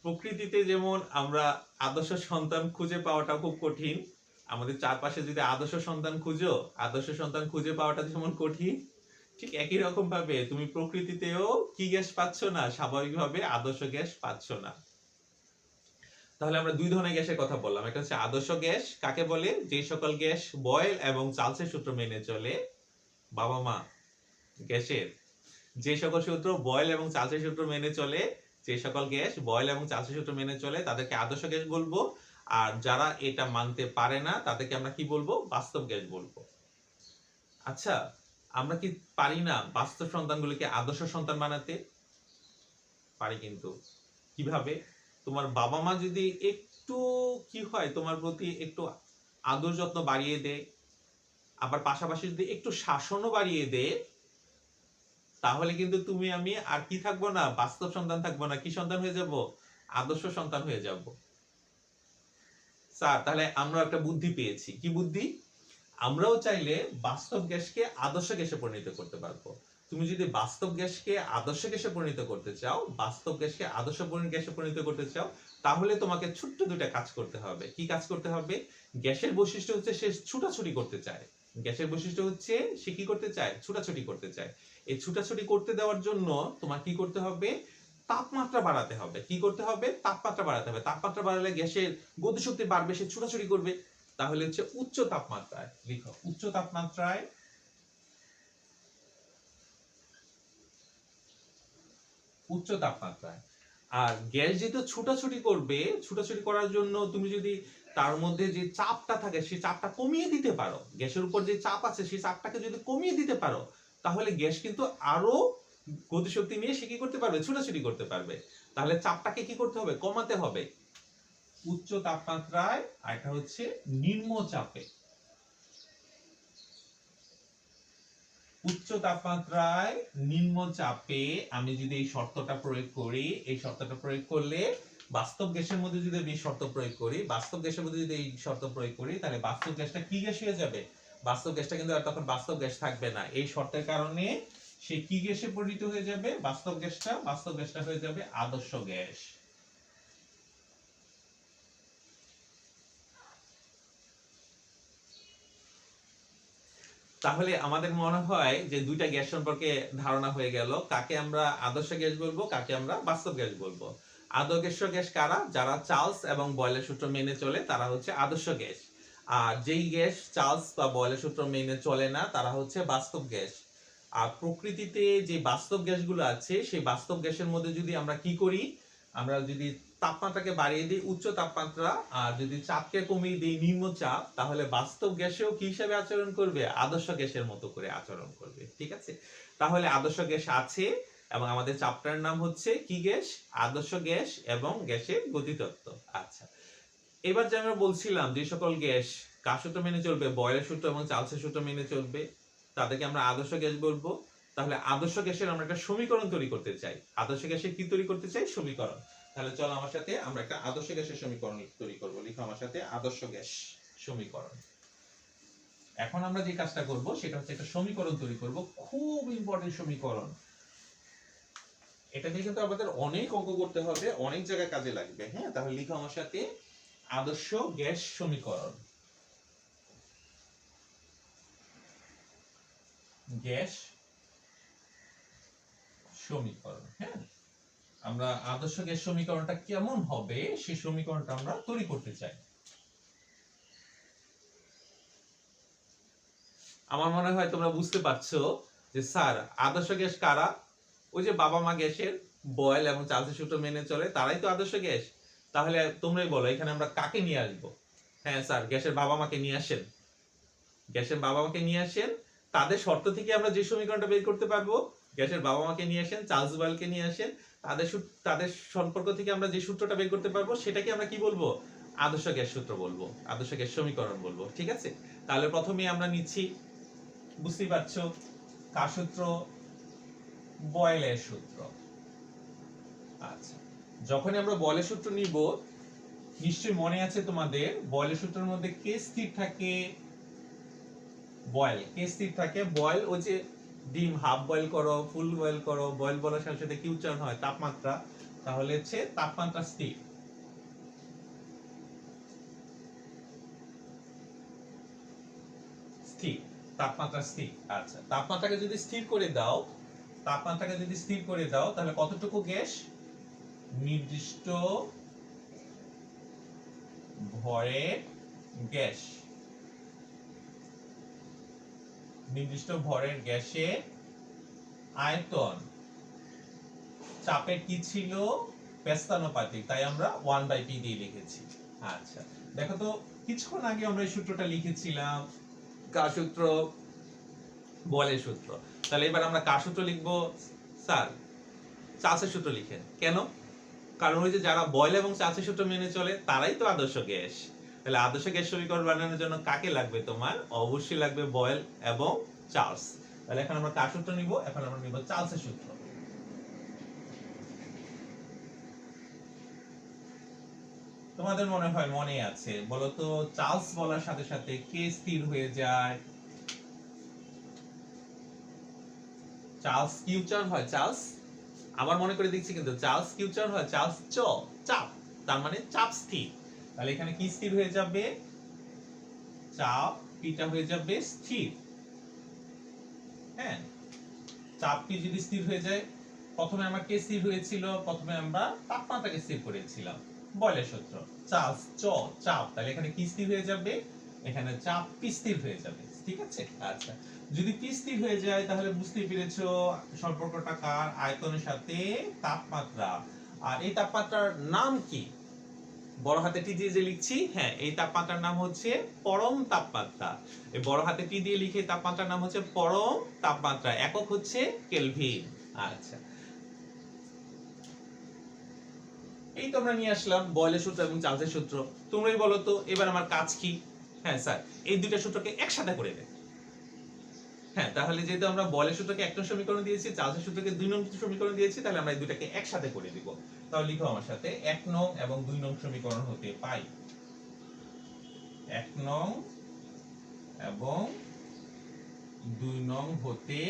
প্রকৃতিতে যেমন আমরা আদর্শ সন্তান খুঁজে পাওয়াটা খুব কঠিন, আমাদের চারপাশে যদি আদর্শ সন্তান খুঁজো, আদর্শ সন্তান খুঁজে পাওয়াটা যেমন কঠিন, ঠিক একই রকম ভাবে তুমি প্রকৃতিতেও কি গ্যাস পাচ্ছ না? স্বাভাবিকভাবে আদর্শ গ্যাস পাচ্ছ না। তাহলে আমরা দুই ধরনের গ্যাসের কথা বললাম। একটা হচ্ছে আদর্শ গ্যাস, কাকে বলে? যে সকল গ্যাস বয়েল এবং চার্লসের সূত্র মেনে চলে, বাবা মা গ্যাসের। যে সকল সূত্র বয়েল এবং চার্লসের সূত্র মেনে চলে, যে সকল গ্যাস বয়েল এবং চার্লসের সূত্র মেনে চলে, তাদেরকে আদর্শ গ্যাস বলবো। আর যারা এটা মানতে পারে না তাদেরকে আমরা কি বলবো? বাস্তব গ্যাস বলবো। আচ্ছা, আমরা কি পারি না বাস্তব সন্তানগুলিকে আদর্শ সন্তান বানাতে? পারি কিন্তু। কিভাবে? তোমার বাবা মা যদি একটু কি হয়, তোমার প্রতি একটু আদর যত্ন বাড়িয়ে দেয়, আবার পাশাপাশি যদি একটু শাসনও বাড়িয়ে দেয়, তাহলে কিন্তু তুমি আমি আর কি থাকবো না? বাস্তব সন্তান থাকবো না, কি সন্তান হয়ে যাব? আদর্শ সন্তান হয়ে যাব। স্যার, তাহলে আমরা একটা বুদ্ধি পেয়েছি। কি বুদ্ধি? আমরাও চাইলে বাস্তব গ্যাসকে আদর্শ গ্যাসে পরিণত করতে পারবো। তুমি যদি বাস্তব গ্যাসকে আদর্শ গ্যাসে পরিণত করতে চাও, বাস্তব গ্যাসকে আদর্শ গ্যাসে পরিণত করতে চাও, তাহলে তোমাকে ছোট্ট দুইটা কাজ করতে হবে। কি কাজ করতে হবে? গ্যাসের বৈশিষ্ট্য হচ্ছে সে ছুটাছুটি করতে চায়। গ্যাসের বৈশিষ্ট্য হচ্ছে সে কি করতে চায়? ছুটাছুটি করতে চায়। এই ছুটাছুটি করতে দেওয়ার জন্য তোমার কি করতে হবে, তাপমাত্রা বাড়াতে হবে। কি করতে হবে, তাপমাত্রা বাড়াতে হবে। তাপমাত্রা বাড়ালে গ্যাসের গতিশক্তি বাড়বে, সে ছুটাছুটি করবে। তাহলে হচ্ছে উচ্চ তাপমাত্রায়, লিখো উচ্চ তাপমাত্রায়, উচ্চ তাপমাত্রায়। আর গ্যাস যেহেতু ছুটাছুটি করবে, ছুটাছুটি করার জন্য তুমি যদি তার মধ্যে যে চাপটা থাকে সেই চাপটা কমিয়ে দিতে পারো, গ্যাসের উপর যে চাপ আছে সেই চাপটাকে যদি কমিয়ে দিতে পারো, তাহলে গ্যাস কিন্তু আরো গতিশক্তি নিয়ে সে কি করতে পারবে, ছুটাছুটি করতে পারবে। তাহলে চাপটাকে কি করতে হবে, কমাতে হবে উচ্চ তাপমাত্রায়। আর এটা হচ্ছে নিম্ন চাপে। উচ্চ তাপমাত্রায় নিম্ন চাপে আমি যদি এই শর্তটা প্রয়োগ করি, এই শর্তটা প্রয়োগ করলে বাস্তব গ্যাসের মধ্যে যদি আমি শর্ত প্রয়োগ করি, বাস্তব গ্যাসের মধ্যে যদি এই শর্ত প্রয়োগ করি, তাহলে বাস্তব গ্যাসটা কি গ্যাস হয়ে যাবে, বাস্তব গ্যাসটা কিন্তু আর তখন বাস্তব গ্যাস থাকবে না। এই শর্তের কারণে সে কি গ্যাসে পরিণত হয়ে যাবে, বাস্তব গ্যাসটা হয়ে যাবে আদর্শ গ্যাস। তাহলে আমাদের মনে হয় যে দুইটা গ্যাস সম্পর্কে ধারণা হয়ে গেল, কাকে আমরা আদর্শ গ্যাস বলবো, কাকে আমরা বাস্তব গ্যাস বলবো। আদর্শ গ্যাস কারা, যারা চার্লস এবং বয়লের সূত্র মেনে চলে তারা হচ্ছে আদর্শ গ্যাস। আর যেই গ্যাস চার্লস বা বয়লের সূত্র মেনে চলে না তারা হচ্ছে বাস্তব গ্যাস। আর প্রকৃতিতে যে বাস্তব গ্যাসগুলো আছে সেই বাস্তব গ্যাসের মধ্যে যদি আমরা কি করি, আমরা যদি তাপমাত্রাকে বাড়িয়ে দিই উচ্চ তাপমাত্রা, আর যদি চাপকে কমিয়ে দিই নিম্ন চাপ, তাহলে বাস্তব গ্যাসেও কি হিসাবে আচরণ করবে, আদর্শ গ্যাসের মতো করে আচরণ করবে। ঠিক আছে, তাহলে আদর্শ গ্যাস আছে এবং আমাদের চ্যাপ্টার নাম হচ্ছে কি গ্যাস, আদর্শ গ্যাস এবং গ্যাসের গতিতত্ত্ব। আচ্ছা, এবার যে আমরা বলছিলাম যে সকল গ্যাস কার সূত্র মেনে চলবে, বয়লের সূত্র এবং চার্লসের সূত্র মেনে চলবে, তাদেরকে আমরা আদর্শ গ্যাস বলবো। তাহলে আদর্শ গ্যাসের আমরা একটা সমীকরণ তৈরি করতে চাই। আদর্শ গ্যাসের কি তৈরি করতে চাই, সমীকরণ। তাহলে চলো আমার সাথে আমরা একটা আদর্শ গ্যাসের সমীকরণ তৈরি করব। লিখো আমার সাথে আদর্শ গ্যাস সমীকরণ। এখন আমরা যে কাজটা করব সেটা হচ্ছে একটা সমীকরণ তৈরি করব, খুব ইম্পর্টেন্ট সমীকরণ। এটা দিয়ে কিন্তু আমাদের অনেক অঙ্ক করতে হবে, অনেক জায়গায় কাজে লাগবে। হ্যাঁ, তাহলে লিখো আমার সাথে আদর্শ গ্যাস সমীকরণ। গ্যাস সমীকরণ। হ্যাঁ, আমরা আদর্শ গ্যাস সমীকরণটা কেমন হবে সেই সমীকরণটা আমরা তৈরি করতে চাই। আমার মনে হয় তোমরা বুঝতে পারছো যে স্যার আদর্শ গ্যাস কারা, ওই যে বাবা মা গ্যাসের বয়েল এবং চার্লসের সূত্র মেনে চলে তারাই তো আদর্শ গ্যাস। তাহলে তোমরাই বলো এখানে আমরা কাকে নিয়ে আসবো। হ্যাঁ স্যার, গ্যাসের বাবা মাকে নিয়ে আসেন, গ্যাসের বাবা মাকে নিয়ে আসেন। তাদের শর্ত থেকে আমরা যে সমীকরণটা বের করতে পারবো, গ্যাসের বাবা মাকে নিয়ে আসেন, চার্লস বয়েলকে নিয়ে আসেন, তাদের সম্পর্ক থেকে আমরা যে সূত্রটা বের করতে পারবো সেটাকে আমরা কি বলবো, আদর্শ গ্যাস সূত্র বলবো, আদর্শ গ্যাস সমীকরণ বলবো। ঠিক আছে, তাহলে প্রথমে আমরা নিচ্ছি, বুঝতেই পারছো কার সূত্র, বয়েলের সূত্র। আচ্ছা, যখনই আমরা বয়েলের সূত্র নিব, নিশ্চয়ই মনে আছে তোমাদের বয়েলের সূত্রের মধ্যে কে স্থির থাকে, বয়েল কে স্থির থাকে। বয়েল ওই যে ডিম হাফ বয়েল করো, ফুল বয়েল করো, বয়েল বলার সাথে সাথে কি উচ্চারণ হয়, তাপমাত্রা। তাহলে হচ্ছে তাপমাত্রা স্থির, স্থির, তাপমাত্রা স্থির। আচ্ছা, তাপমাত্রাকে যদি স্থির করে দাও, তাপমাত্রাকে যদি স্থির করে দাও তাহলে কতটুকু গ্যাস, নির্দিষ্ট ভরের গ্যাস, নির্দিষ্ট ভরের গ্যাসের আয়তন চাপের কি ছিল, ব্যস্তানুপাতিক, তাই আমরা 1/p দিয়ে লিখেছি। আচ্ছা, দেখো তো কিছুক্ষণ আগে আমরা এই সূত্রটা লিখেছিলাম, কার সূত্র, বয়েলের সূত্র। তাহলে এবার আমরা কার সূত্র লিখবো, স্যার চার্লসের সূত্র লিখেন। কেন, কারণ ওই যে যারা বয়েল এবং চার্লসের সূত্র মেনে চলে তারাই তো আদর্শ গ্যাস। তাহলে আদর্শ গ্যাস সমীকরণ বানানোর জন্য কাকে লাগবে, তোমার অবশ্যই লাগবে বয়েল এবং চার্লস। তাহলে এখন আমরা কার সূত্র নিব, এখন আমরা নিব চার্লসের সূত্র। তোমাদের মনে হয় মনে আছে, বলতো চার্লস বলার সাথে সাথে কে স্থির হয়ে যায়, চার্লস কি উচ্চারণ হয়, চার্লস, আমার মনে করে দিচ্ছি কিন্তু চার্লস কি উচ্চারণ হয়, চার্লস চাপ, তার মানে চাপ স্থির। তাহলে এখানে কি স্থির হয়ে যাবে, চাপ, পিটা হয়ে যাবে স্থির। হ্যাঁ, চাপ পি যদি স্থির হয়ে যায়, প্রথমে আমার কে স্থির হয়েছিল, প্রথমে আমরা তাপমাত্রাকে স্থির করেছিলাম, বয়লের সূত্র চার্লস চাপ, তাহলে এখানে কি স্থির হয়ে যাবে, এখানে চাপ পি স্থির হয়ে যাবে, ঠিক আছে। আচ্ছা, যদি পি স্থির হয়ে যায় তাহলে বুঝতেই পেরেছো সম্পর্কটা কার, আয়তনের সাথে তাপমাত্রা। আর এই তাপমাত্রার নাম কি, বড় হাতে টি দিয়ে যে লিখছি, হ্যাঁ এই তাপমাত্রার নাম হচ্ছে পরম তাপমাত্রা। এই বড় হাতে টি দিয়ে লিখে তাপমাত্রার নাম হচ্ছে পরম তাপমাত্রা, একক হচ্ছে কেলভিন। আচ্ছা, এই তোমরা নিয়ে আসলাম বয়লের সূত্র এবং চার্লসের সূত্র। তোমরাই বলো তো এবার আমার কাজ কি। হ্যাঁ স্যার, এই দুইটা সূত্রকে একসাথে করে দেয়। হ্যাঁ, তাহলে যেহেতু আমরা বয়লের সূত্রকে 1 নং সমীকরণ দিয়েছি, চার্লসের সূত্রকে 2 নং সমীকরণ দিয়েছি, তাহলে আমরা এই দুটাকে একসাথে করে দিব। তাহলে লিখো আমার সাথে, 1 নং এবং 2 নং সমীকরণ হতে পাই। 1 নং এবং 2 নং হতে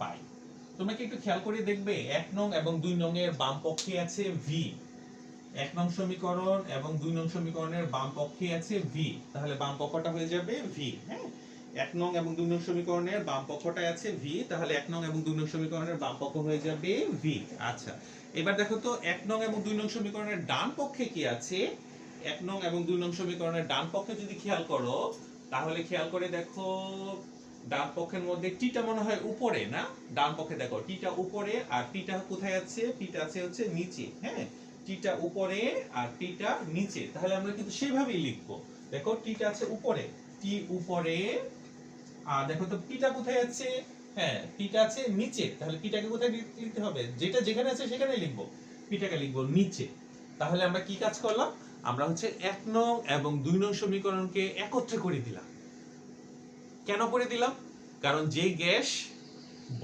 পাই। তোমরা কি একটু খেয়াল করে দেখবে, 1 নং এবং 2 নং এর বাম পক্ষে আছে ভি। 1 নং সমীকরণ এবং 2 নং সমীকরণের বাম পক্ষে আছে ভি, তাহলে বাম পক্ষটা হয়ে যাবে ভি। হ্যাঁ, 1 নং এবং 2 নং সমীকরণের বাম পক্ষটায় আছে ভি, তাহলে 1 নং এবং 2 নং সমীকরণের বাম পক্ষ হয়ে যাবে ভি। আচ্ছা, এবার দেখো তো 1 নং এবং 2 নং সমীকরণের ডান পক্ষে কি আছে। 1 নং এবং 2 নং সমীকরণের ডান পক্ষে যদি খেয়াল করো, তাহলে খেয়াল করে দেখো ডান পক্ষের মধ্যে টিটা মনে হয় উপরে না, ডান পক্ষে দেখো টিটা উপরে, আর টিটা কোথায় আছে, টিটা আছে হচ্ছে নিচে। হ্যাঁ, টিটা উপরে আর টিটা নিচে, তাহলে আমরা কিন্তু সেভাবেই লিখবো। দেখো টিটা আছে উপরে, টি উপরে, আর দেখো তো পিটা কোথায় আছে, হ্যাঁ পিটা আছে নিচে, তাহলে পিটাকে কোথায় লিখতে হবে, যেটা যেখানে আছে সেখানে লিখবো, পিটাকে লিখবো নিচে। তাহলে আমরা কি কাজ করলাম, আমরা হচ্ছে 1 নং এবং 2 নং সমীকরণকে একত্রে করে দিলাম। কেন করে দিলাম, কারণ যে গ্যাস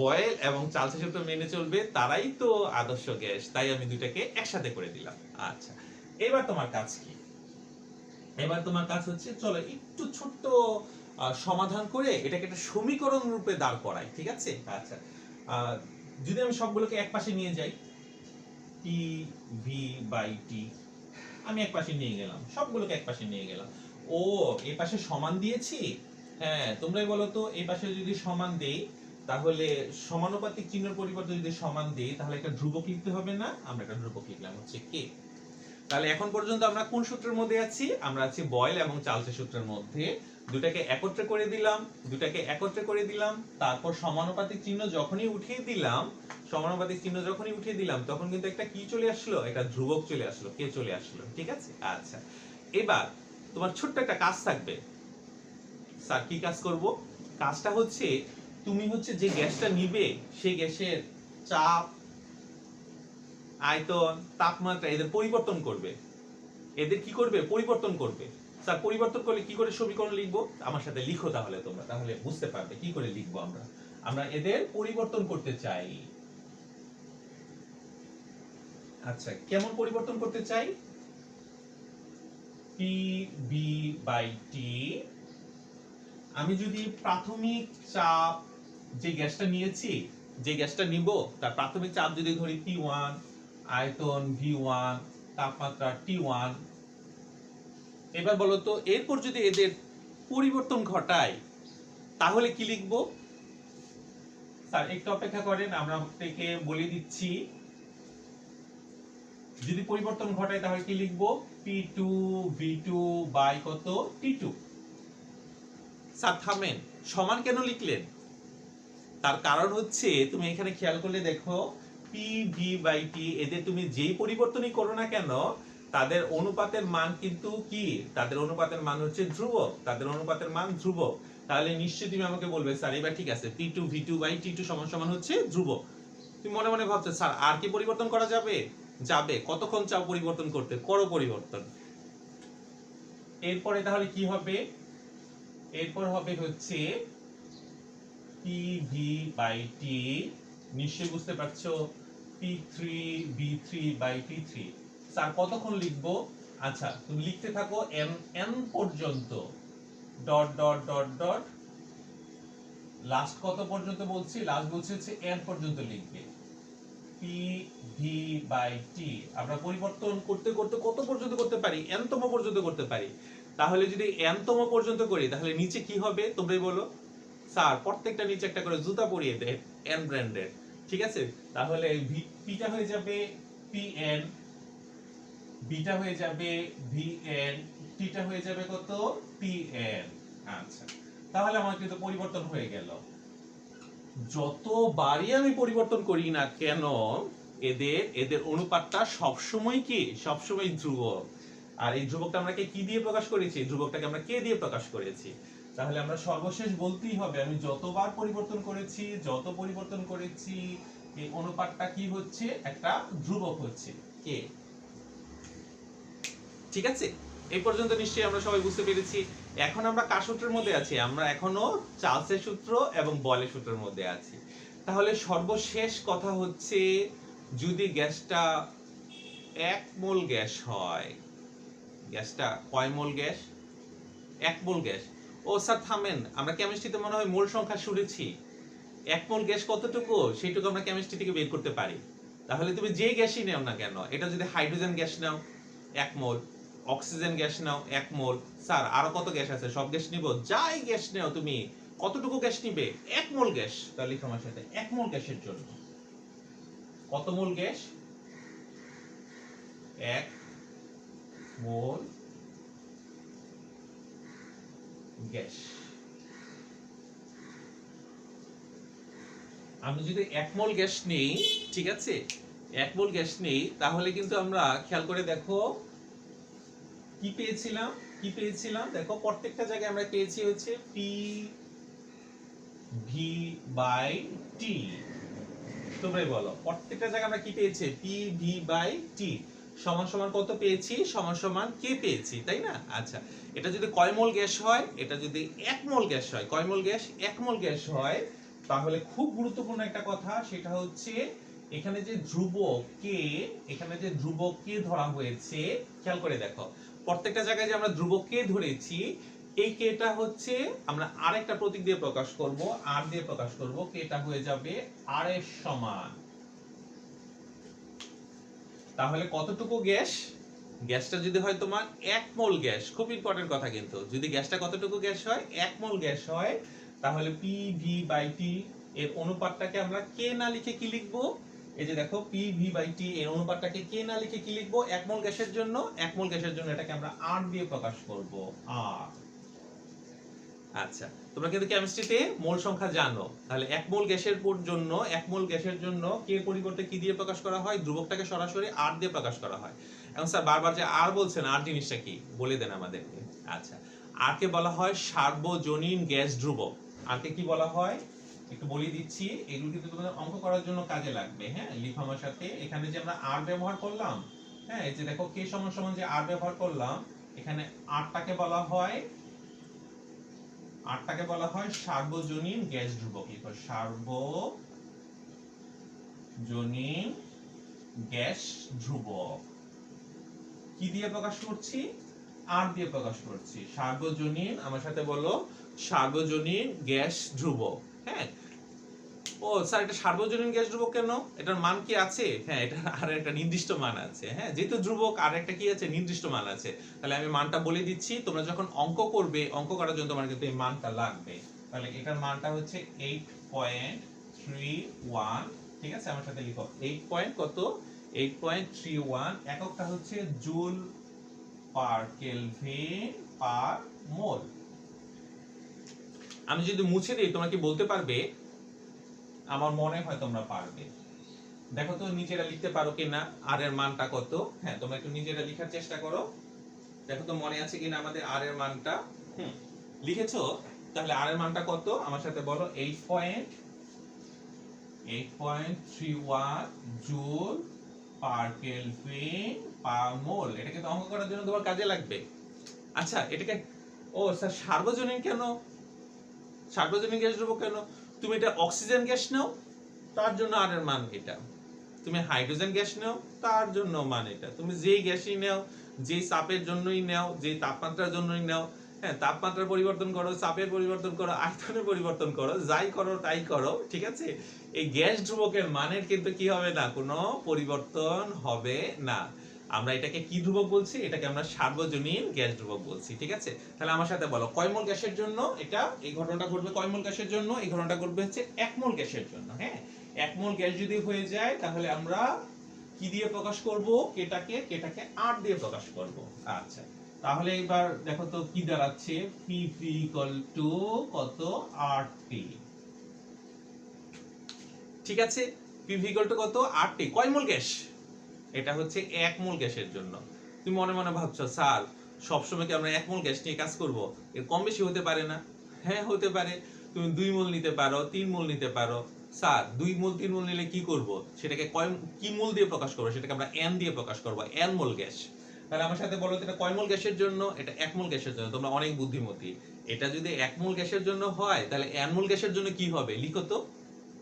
বয়েল এবং চার্লসের সূত্র মেনে চলবে তারাই তো আদর্শ গ্যাস, তাই আমি দুইটাকে একসাথে করে দিলাম। আচ্ছা, এবার তোমার কাজ কি, এবার তোমার কাজ হচ্ছে চলো একটু ছোট্ট সমাধান করে এটাকে একটা সমীকরণ রূপে দাঁড় করাই, ঠিক আছে। আচ্ছা, যদি আমি সবগুলোকে এক পাশে নিয়ে যাই, টি ভি বাই টি, আমি এক পাশে নিয়ে গেলাম, সবগুলোকে এক পাশে নিয়ে গেলাম। ও, এই পাশে সমান দিয়েছি, হ্যাঁ তোমরাই বলো তো এই পাশে যদি সমান দেই, তাহলে সমানুপাতিক চিহ্নের পরিবর্তে যদি সমান দেই, তাহলে একটা ধ্রুবক লিখতে হবে না, আমরা একটা ধ্রুবক লিখলাম হচ্ছে কে। তাহলে এখন পর্যন্ত আমরা কোন সূত্রের মধ্যে আছি, আমরা আছি বয়েল এবং চার্লসের সূত্রের মধ্যে। দুটাকে একত্রে করে দিলাম, দুটাকে একত্রে করে দিলাম, তারপর সমানুপাতিক চিহ্ন যখনই উঠিয়ে দিলাম, সমানুপাতিক চিহ্ন যখনই উঠিয়ে দিলাম, তখন কিন্তু একটা কি চলে আসলো, একটা ধ্রুবক চলে আসলো, কে চলে আসলো, ঠিক আছে। আচ্ছা, এবার তোমার ছোট্ট একটা কাজ থাকবে। স্যার কি কাজ করব, কাজটা হচ্ছে তুমি হচ্ছে যে গ্যাসটা নিবে সেই গ্যাসের চাপ, আয়তন, তাপমাত্রা এদের পরিবর্তন করবে, এদের কি করবে, পরিবর্তন করবে। স্যার পরিবর্তন করলে কি করে সমীকরণ লিখবো, আমার সাথে লিখো তাহলে তোমরা, তাহলে বুঝতে পারবে কি করে লিখবো আমরা। আমরা এদের পরিবর্তন করতে চাই। আচ্ছা, কেমন পরিবর্তন করতে চাই, পি বি বাই টি, আমি যদি প্রাথমিক চাপ যে গ্যাসটা নিয়েছি, যে গ্যাসটা নিব তার প্রাথমিক চাপ যদি ধরি P1, আয়তন V1, তাপমাত্রা T1, এবার বলো তো এরপর যদি এদের পরিবর্তন ঘটায় তাহলে কি লিখবো। স্যার একটু অপেক্ষা করেন, আমরা আপনাকে বলে দিচ্ছি। যদি পরিবর্তন ঘটায় তাহলে কি লিখবো, P2 V2 বাই কত T2। স্যার থামেন, সমান কেন লিখলেন, তার কারণ হচ্ছে তুমি এখানে খেয়াল করলে দেখো পি ভি বাই টি, এদের তুমি যেই পরিবর্তনই করো না কেন তাদের অনুপাতের মান কিন্তু কি, তাদের অনুপাতের মান হচ্ছে ধ্রুবক, তাদের অনুপাতের মান ধ্রুবক। তাহলে নিশ্চয়ই তুমি আমাকে বলবে স্যার এবার ঠিক আছে P two V two by T two সমান সমান হচ্ছে ধ্রুবক। তুমি মনে মনে ভাবছো স্যার আর কি পরিবর্তন করা যাবে, যাবে, কতক্ষণ চাও পরিবর্তন করতে, করো পরিবর্তন। এরপরে তাহলে কি হবে, এরপর হবে হচ্ছে পি ভি বাই টি, নিশ্চয়ই বুঝতে পারছো P3 V3 by T3। Sir কতক্ষণ লিখবো, আচ্ছা তুমি লিখতে থাকো n পর্যন্ত, dot dot dot dot, last কত পর্যন্ত বলছি, লাস্ট বলছি হচ্ছে n পর্যন্ত লিখবে। P V বাই T আমরা পরিবর্তন করতে করতে কত পর্যন্ত করতে পারি, n তম পর্যন্ত করতে পারি। তাহলে যদি n তম পর্যন্ত করি তাহলে নিচে কি হবে তোমরাই বলো। স্যার প্রত্যেকটা নিচে একটা করে জুতা পরিয়ে দেয় n ব্র্যান্ডের, ঠিক আছে, তাহলে পিটা হয়ে যাবে পিএন, বিটা হয়ে যাবে ভিএন, টিটা হয়ে যাবে কত টিএন। আচ্ছা, তাহলে আমার কিন্তু পরিবর্তন হয়ে গেল। যতবারই আমি পরিবর্তন করি না কেন এদের এদের অনুপাতটা সবসময় কি সবসময় ধ্রুবক। আর এই ধ্রুবকটা আমরা কি দিয়ে প্রকাশ করেছি, ধ্রুবকটাকে আমরা কে দিয়ে প্রকাশ করেছি। তাহলে আমরা সর্বশেষ বলতেই হবে আমি যতবার পরিবর্তন করেছি এই অনুপাতটা কি হচ্ছে, একটা ধ্রুবক হচ্ছে কে। ঠিক আছে, এই পর্যন্ত নিশ্চয়ই আমরা সবাই বুঝতে পেরেছি। এখন আমরা কার সূত্রের মধ্যে আছি, আমরা এখনো চার্লসের সূত্র এবং বয়লের সূত্রের মধ্যে আছি। তাহলে সর্বশেষ কথা হচ্ছে যদি গ্যাসটা 1 মোল গ্যাস হয়, গ্যাসটা কয় মোল গ্যাস, 1 মোল গ্যাস। ও স্যার থামেন, আমরা কেমিস্ট্রিতে মনে হয় মোল সংখ্যা শুনেছি। 1 মোল গ্যাস কতটুকু সেইটুকু আমরা কেমিস্ট্রি থেকে বের করতে পারি। তাহলে তুমি যে গ্যাসই নাও না কেন, এটা যদি হাইড্রোজেন গ্যাস নাও 1 মোল, অক্সিজেন গ্যাস নাও 1 মোল, স্যার আরো কত গ্যাস আছে সব গ্যাস নিব, যাই গ্যাস নাও তুমি কতটুকু গ্যাস নিবে, 1 মোল গ্যাস। তাহলে লিখো আমার সাথে 1 মোল গ্যাসের জন্য কত মোল গ্যাস, 1 মোল গ্যাস। আমি যদি 1 মোল গ্যাস নেই, ঠিক আছে 1 মোল গ্যাস নেই, তাহলে কিন্তু আমরা খেয়াল করে দেখো কি পেয়েছিলাম দেখো প্রত্যেকটা জায়গায় আমরা পেয়েছি হচ্ছে পি ভি বাই টি। তোমরাই বলো প্রত্যেকটা জায়গায় আমরা কি পেয়েছি, পি ভি বাই টি সমান সমান কত পেয়েছি, সমান সমান কে পেয়েছি, তাই না। আচ্ছা, এটা যদি কয় মোল গ্যাস হয়, এটা যদি 1 মোল গ্যাস হয়, কয় মোল গ্যাস, 1 মোল গ্যাস হয়, তাহলে খুব গুরুত্বপূর্ণ একটা কথা সেটা হচ্ছে এখানে যে ধ্রুবক কে ধরা হয়েছে, খেয়াল করে দেখো প্রত্যেকটা জায়গায় যে আমরা ধ্রুবক কে ধরেছি, এই কেটা হচ্ছে আমরা আরেকটা প্রতীক দিয়ে প্রকাশ করব, আর দিয়ে প্রকাশ করব, কেটা হয়ে যাবে আর এর সমান। তাহলে কতটুকু গ্যাস, গ্যাসটা যদি হয় তোমার 1 মোল গ্যাস, খুব ইম্পর্টেন্ট কথা কিন্তু, যদি গ্যাসটা কতটুকু গ্যাস হয় 1 মোল গ্যাস হয়, তাহলে পি ভি বাই টি এর অনুপাতটাকে আমরা কে না লিখে কি লিখবো, এই যে দেখো পি ভি বাই টি এর অনুপাতটাকে কে না লিখে কি লিখবো, 1 মোল গ্যাসের জন্য, 1 মোল গ্যাসের জন্য এটাকে আমরা আর দিয়ে প্রকাশ করব, আর। আচ্ছা, তোমরা কিন্তু কেমিস্ট্রিতে মোল সংখ্যা জানো। তাহলে 1 মোল গ্যাসের জন্য 1 মোল গ্যাসের জন্য কে পরিবর্তে কি দিয়ে প্রকাশ করা হয়, ধ্রুবকটাকে সরাসরি আর দিয়ে প্রকাশ করা হয়। এখন স্যার বারবার যে আর বলছেন, আর জিনিসটা কি বলে দেন আমাদেরকে। আচ্ছা, আর কে বলা হয় সার্বজনীন গ্যাস ধ্রুবক। আর কে কি বলা হয় একটু বলে দিচ্ছি, এগুলো কিন্তু তোমাদের অঙ্ক করার জন্য কাজে লাগবে। হ্যাঁ, লিখো আমার সাথে, এখানে যে আমরা আর ব্যবহার করলাম, হ্যাঁ এই যে দেখো কে সমান সমান যে আর ব্যবহার করলাম, এখানে আরটাকে বলা হয় সার্বজনীন গ্যাস ধ্রুবক। লিখো সার্বজনীন গ্যাস ধ্রুবক। কি দিয়ে প্রকাশ করছি, আর দিয়ে প্রকাশ করছি, সার্বজনীন, আমার সাথে বলো সার্বজনীন গ্যাস ধ্রুবক। হ্যাঁ, ও স্যার এটা সার্বজনীন গ্যাস ধ্রুবক কেন, এটার মান কি আছে, হ্যাঁ এটা আর একটা নির্দিষ্ট মান আছে। হ্যাঁ, যেহেতু ধ্রুবক আর একটা কি আছে, নির্দিষ্ট মান আছে। তাহলে আমি মানটা বলে দিচ্ছি, তোমরা যখন অঙ্ক করবে, অঙ্ক করার জন্য তোমার কিন্তু এই মানটা লাগবে। তাহলে এটার মানটা হচ্ছে 8.31। ঠিক আছে, আমার সাথে লিখো 8.31, এককটা হচ্ছে জুল পার কেলভিন পার মোল। আমি যদি মুছে দিই তোমরা কি বলতে পারবে, আমার মনে হয় তোমরা পারবে। দেখো তো নিজেরা লিখতে পারো কিনা আর এর মানটা কত। হ্যাঁ, তোমরা একটু নিজেরা লেখার চেষ্টা করো, দেখো তো মনে আছে কিনা আমাদের আর এর মানটা। লিখেছো, তাহলে আর এর মানটা কত আমার সাথে বলো, 8.31 জুল পার কেলভিন পার মোল। এটা কিন্তু অঙ্ক করার জন্য তোমার কাজে লাগবে। আচ্ছা, এটাকে ও স্যার সার্বজনীন কেন, সার্বজনীন গ্যাস ধ্রুবক কেন, তুমি এটা অক্সিজেন গ্যাস নাও তার জন্য আর এর মান এটা, তুমি হাইড্রোজেন গ্যাস নাও তার জন্য মান এটা, তুমি যেই গ্যাসই নাও, যেই চাপের জন্যই নাও, যেই তাপমাত্রার জন্যই নাও, হ্যাঁ তাপমাত্রার পরিবর্তন করো, চাপের পরিবর্তন করো, আয়তনের পরিবর্তন করো, যাই করো তাই করো, ঠিক আছে, এই গ্যাস ধ্রুবকের মানের কিন্তু কি হবে না, কোনো পরিবর্তন হবে না। আমরা এটাকে কি ধ্রুবক বলছি, এটাকে আমরা সার্বজনীন গ্যাস ধ্রুবক বলছি। ঠিক আছে, তাহলে আমার সাথে বলো কয় মোল গ্যাসের জন্য এটা, এই ঘটনাটা ঘটবে কয় মোল গ্যাসের জন্য, এই ঘটনাটা ঘটবে হচ্ছে 1 মোল গ্যাসের জন্য। হ্যাঁ, 1 মোল গ্যাস যদি হয়ে যায় তাহলে আমরা কি দিয়ে প্রকাশ করব, কেটাকে 8 দিয়ে প্রকাশ করব। আচ্ছা, তাহলে এবার দেখো তো কি দাঁড়াচ্ছে, PV কত 8T। ঠিক আছে, PV কত 8T। কয় মোল গ্যাস? এটা হচ্ছে 1 মোল গ্যাসের জন্য। তুমি মনে মনে ভাবছো স্যার সবসময় কি আমরা 1 মোল গ্যাস নিয়ে কাজ করব? এর কম বেশি হতে পারে না? হ্যাঁ হতে পারে। তুমি 2 মোল নিতে পারো, 3 মোল নিতে পারো। স্যার 2 মোল 3 মোল নিলে কি করব? সেটাকে কি মোল দিয়ে প্রকাশ করব? সেটাকে আমরা n দিয়ে প্রকাশ করব, n মোল গ্যাস। তাহলে আমার সাথে বলো তো এটা কয় মোল গ্যাসের জন্য? এটা 1 মোল গ্যাসের জন্য। তোমরা অনেক বুদ্ধিমতী। এটা যদি 1 মোল গ্যাসের জন্য হয় তাহলে n মোল গ্যাসের জন্য কি হবে? লিখো তো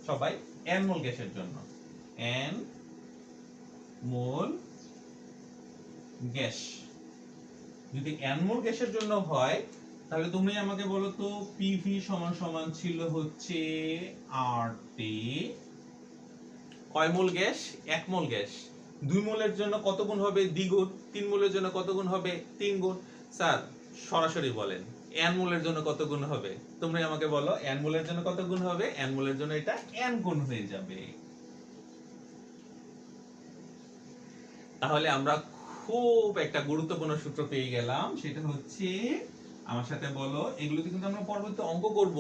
সবাই, n মোল গ্যাসের জন্য n মোল গ্যাস যদি n মোল গ্যাসের জন্য হয় তাহলে তুমি আমাকে বলো তো PV ছিল হচ্ছে 8T। কয় মোল গ্যাস? 1 মোল গ্যাস। 2 মোলের জন্য কত গুণ হবে? দ্বিগুণ। 3 মোলের জন্য কত গুণ হবে? 3 গুণ। স্যার সরাসরি বলেন n মোলের জন্য কত গুণ হবে? তোমরা আমাকে বলো n মোলের জন্য কত গুণ হবে? n মোলের জন্য এটা n গুণ হয়ে যাবে। তাহলে আমরা খুব একটা গুরুত্বপূর্ণ সূত্র পেয়ে গেলাম, সেটা হচ্ছে, আমার সাথে বলো, এগুলোতে কিন্তু আমরা পরবর্তীতে অঙ্ক করব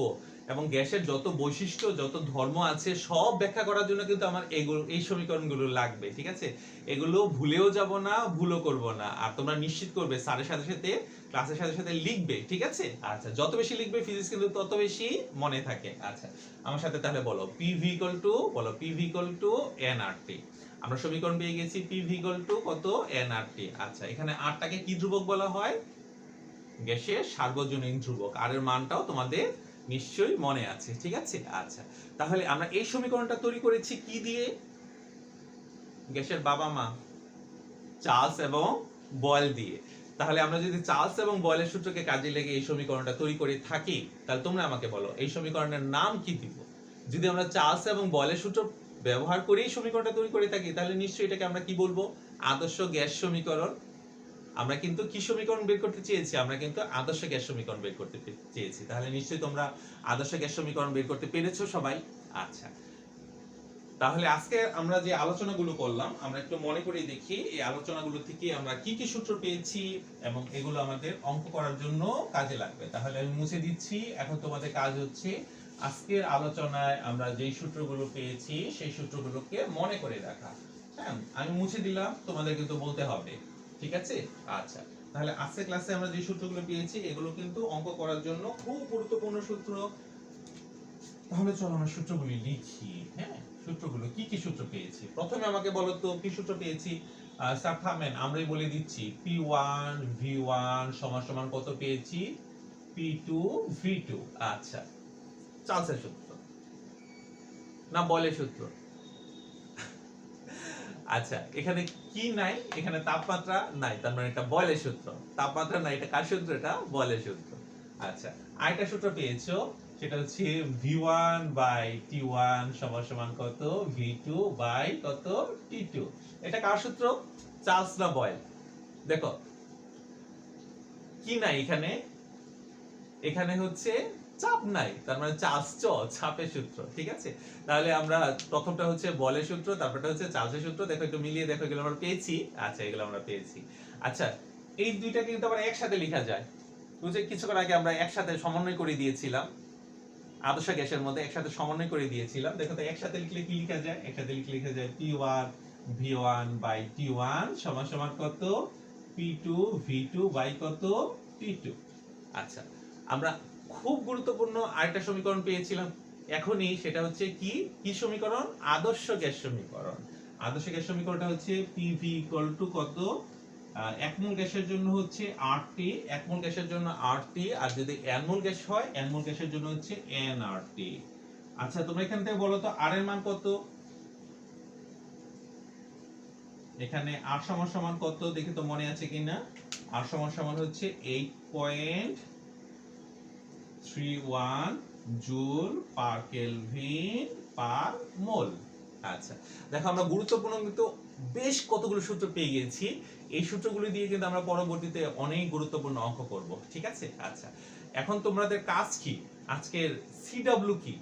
এবং গ্যাসের যত বৈশিষ্ট্য যত ধর্ম আছে সব ব্যাখ্যা করার জন্য কিন্তু আমার এই সমীকরণগুলো লাগবে। ঠিক আছে, এগুলো ভুলেও যাব না, ভুলও করব না। আর তোমরা নিশ্চিত করবে স্যারের সাথে সাথে ক্লাসের সাথে সাথে লিখবে। ঠিক আছে, আচ্ছা যত বেশি লিখবে ফিজিক্স কিন্তু তত বেশি মনে থাকে। আচ্ছা আমার সাথে তাহলে বলো PV nRT। আমরা সমীকরণ পেয়ে গেছি PV কত nRT। আচ্ছা এখানে rটাকে কি ধ্রুবক বলা হয়? গ্যাসের সার্বজনীন ধ্রুবক। আর এর মানটাও তোমাদের নিশ্চয়ই মনে আছে। ঠিক আছে, আচ্ছা তাহলে আমরা এই সমীকরণটা তৈরি করেছি কি দিয়ে? গ্যাসের বাবা মা চার্লস এবং বয়েল দিয়ে। তাহলে আমরা যদি চার্লস এবং বয়েলের সূত্রকে কাজে লেগে এই সমীকরণটা তৈরি করে থাকি তাহলে তোমরা আমাকে বলো এই সমীকরণের নাম কি দিব? যদি আমরা চার্লস এবং বয়েলের সূত্র ব্যবহার করে এই সমীকরণটা তৈরি করে থাকি তাহলে নিশ্চয়ই এটাকে আমরা কি বলবো? আদর্শ গ্যাস সমীকরণ। আমরা কিন্তু কি সমীকরণ বের করতে চেয়েছি? আমরা কিন্তু আদর্শ গ্যাস সমীকরণ বের করতে চেয়েছি। তাহলে নিশ্চয়ই তোমরা আদর্শ গ্যাস সমীকরণ বের করতে পেরেছো সবাই। আচ্ছা তাহলে আজকে আমরা যে আলোচনাগুলো করলাম আমরা একটু মনে করে দেখি এই আলোচনাগুলো থেকে আমরা কি কি সূত্র পেয়েছি এবং এগুলো আমাদের অঙ্ক করার জন্য কাজে লাগবে। তাহলে আমি মুছে দিচ্ছি। এখন তোমাদের কাজ হচ্ছে আজকের আলোচনায় আমরা যেই সূত্রগুলো পেয়েছি সেই সূত্রগুলোকে মনে করে রাখা। হ্যাঁ আমি মুছে দিলাম, তোমাদের কিন্তু বলতে হবে। ঠিক আছে, আচ্ছা তাহলে আজকে ক্লাসে আমরা যে সূত্রগুলো পেয়েছি এগুলো কিন্তু অঙ্ক করার জন্য খুব গুরুত্বপূর্ণ সূত্র। তাহলে চলো আমরা সূত্রগুলি লিখি। হ্যাঁ সূত্রগুলো কি কি সূত্র পেয়েছি? প্রথমে আমাকে বলো তো কি সূত্র পেয়েছি? স্যার থামেন, আমরাই বলে দিচ্ছি। P1 V1 সমান কত পেয়েছি? P2 V2। আচ্ছা চার্লসের সূত্র না বয়েলের সূত্র? আচ্ছা এখানে কি নাই? এখানে তাপমাত্রা নাই, তার মানে এটা বয়েলের সূত্র। তাপমাত্রা নাই, এটা কার সূত্র? এটা বয়েলের সূত্র। আচ্ছা আরেকটা সূত্র পেয়েছো, সেটা হচ্ছে V1 বাই T1 সমান কত? V2 বাই কত? T2। এটা কার সূত্র? চার্লস না বয়েল? দেখো কি নাই এখানে? এখানে হচ্ছে চাপ নাই, তার মানে চার্লস চাপের সূত্র। ঠিক আছে, তাহলে আমরা প্রথমটা হচ্ছে বলের সূত্র, তারপরটা হচ্ছে চার্লসের সূত্র। দেখো একটু মিলিয়ে দেখো, এগুলো আমরা পেয়েছি। আচ্ছা এগুলো আমরা পেয়েছি। আচ্ছা এই দুইটা কিন্তু আবার একসাথে লেখা যায়। বুঝে কিছুক্ষণ আগে আমরা একসাথে সমন্বয় করে দিয়েছিলাম, আদর্শ গ্যাসের মধ্যে একসাথে সমন্বয় করে দিয়েছিলাম। দেখো তো একসাথে লিখলে কি লেখা যায়? একসাথে লিখলে লেখা যায় P1 V1 বাই T1 সমান কত? P2 V2 বাই কত? T2। আচ্ছা আমরা খুব গুরুত্বপূর্ণ আরেকটা সমীকরণ পেয়েছিলাম এখনই, সেটা হচ্ছে কি কি সমীকরণ? আদর্শ গ্যাস সমীকরণ। আদর্শ গ্যাস সমীকরণটা হচ্ছে PV কত? 1 মোল গ্যাসের জন্য হচ্ছে RT, 1 মোল গ্যাসের জন্য RT, আর যদি n মোল গ্যাস হয় n মোল গ্যাসের জন্য হচ্ছে nRT। আচ্ছা তোমরা এখান থেকে বলো তো r এর মান কত? এখানে r সমান কত দেখি তো মনে আছে কিনা? r সমান হচ্ছে 8.31 জুল পার কেলভিন পার মোল। আচ্ছা দেখো আমরা গুরুত্বপূর্ণ কিন্তু বেশ কতগুলো সূত্র পেয়ে গেছি। এই সূত্রগুলো দিয়ে কিন্তু আমরা পরবর্তীতে অনেক গুরুত্বপূর্ণ অঙ্ক করব। ঠিক আছে, আচ্ছা এখন তোমাদের কাজ কি? আজকের সিডব্লিউ কি?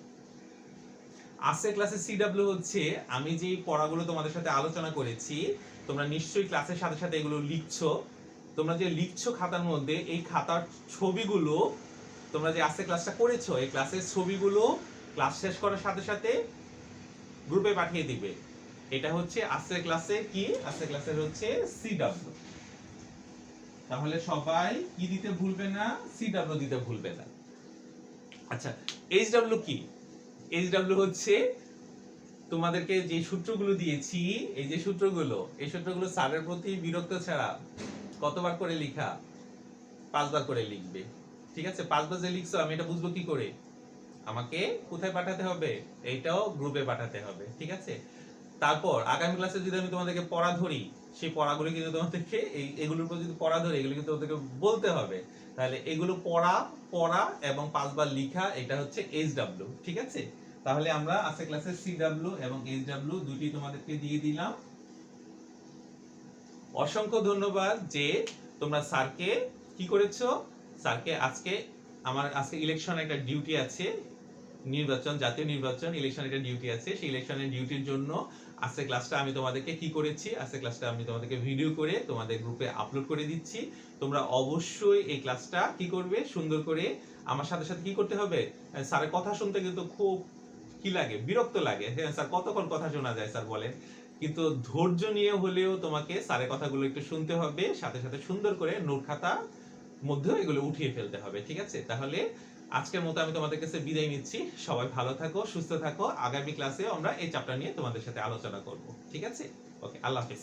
আজকের ক্লাসে সিডব্লিউ হচ্ছে আমি যে পড়াগুলো তোমাদের সাথে আলোচনা করেছি, তোমরা নিশ্চয়ই ক্লাসের সাথে সাথে এগুলো লিখছো। তোমরা যে লিখছো খাতার মধ্যে, এই খাতার ছবিগুলো তোমরা যে আজকে ক্লাসটা করেছো, এই ক্লাসের ছবিগুলো ক্লাস শেষ করার সাথে সাথে গ্রুপে পাঠিয়ে দিবে। এটা হচ্ছে আজকের ক্লাসে কি, আজকের ক্লাসের হচ্ছে সিডব্লিউ। তাহলে সবাই কি দিতে ভুলবে না, সিডব্লিউ দিতে ভুলবে না। আচ্ছা, এইচডব্লিউ কি? এইচডব্লিউ হচ্ছে তোমাদেরকে যে সূত্রগুলো দিয়েছি, এই যে সূত্রগুলো, এই সূত্রগুলো স্যারের প্রতি বিরক্ত ছাড়া কতবার করে লেখা? 5 বার করে লিখবে। ঠিক আছে, 5 বার যে লিখছো আমি এটা বুঝবো কি করে? আমাকে কোথায় পাঠাতে হবে? এইটাও গ্রুপে পাঠাতে হবে। ঠিক আছে, তারপর আগামী ক্লাসে যদি আমি তোমাদেরকে পড়া ধরি, সেই পড়াগুলো কিন্তু তোমাদেরকে এগুলোর উপর যদি পড়া ধরি, এগুলো কিন্তু তোমাদেরকে বলতে হবে। তাহলে এগুলো পড়া পড়া এবং 5 বার লেখা, এটা হচ্ছে এইচডব্লিউ। ঠিক আছে, তাহলে আমরা আজকে ক্লাসে সিডব্লিউ এবং এইচডব্লিউ দুটি তোমাদেরকে দিয়ে দিলাম। অসংখ্য ধন্যবাদ যে তোমরা স্যারকে কি করেছো, স্যারকে আজকে আজকে ইলেকশন একটা ডিউটি আছে, নির্বাচন, জাতীয় নির্বাচন, ইলেকশন একটা ডিউটি আছে, সেই ইলেকশনের ডিউটির জন্য আজকে ক্লাসটা আমি তোমাদেরকে কি করেছি, আজকে ক্লাসটা আমি তোমাদেরকে ভিডিও করে তোমাদের গ্রুপে আপলোড করে দিচ্ছি। তোমরা অবশ্যই এই ক্লাসটা কি করবে, সুন্দর করে আমার সাথে সাথে কি করতে হবে, স্যারের কথা শুনতে কিন্তু খুব কি লাগে, বিরক্ত লাগে। হ্যাঁ স্যার, কতক্ষণ কথা শোনা যায় স্যার বলেন, কিন্তু ধৈর্য নিয়ে হলেও তোমাকে স্যারের কথাগুলো একটু শুনতে হবে, সাথে সাথে সুন্দর করে নোট খাতা মধ্যেও এগুলো উঠিয়ে ফেলতে হবে। ঠিক আছে, তাহলে আজকের মতো আমি তোমাদের কাছে বিদায় নিচ্ছি। সবাই ভালো থাকো, সুস্থ থাকো। আগামী ক্লাসে আমরা এই চ্যাপ্টার নিয়ে তোমাদের সাথে আলোচনা করব। ঠিক আছে, ওকে, আল্লাহ হাফেজ।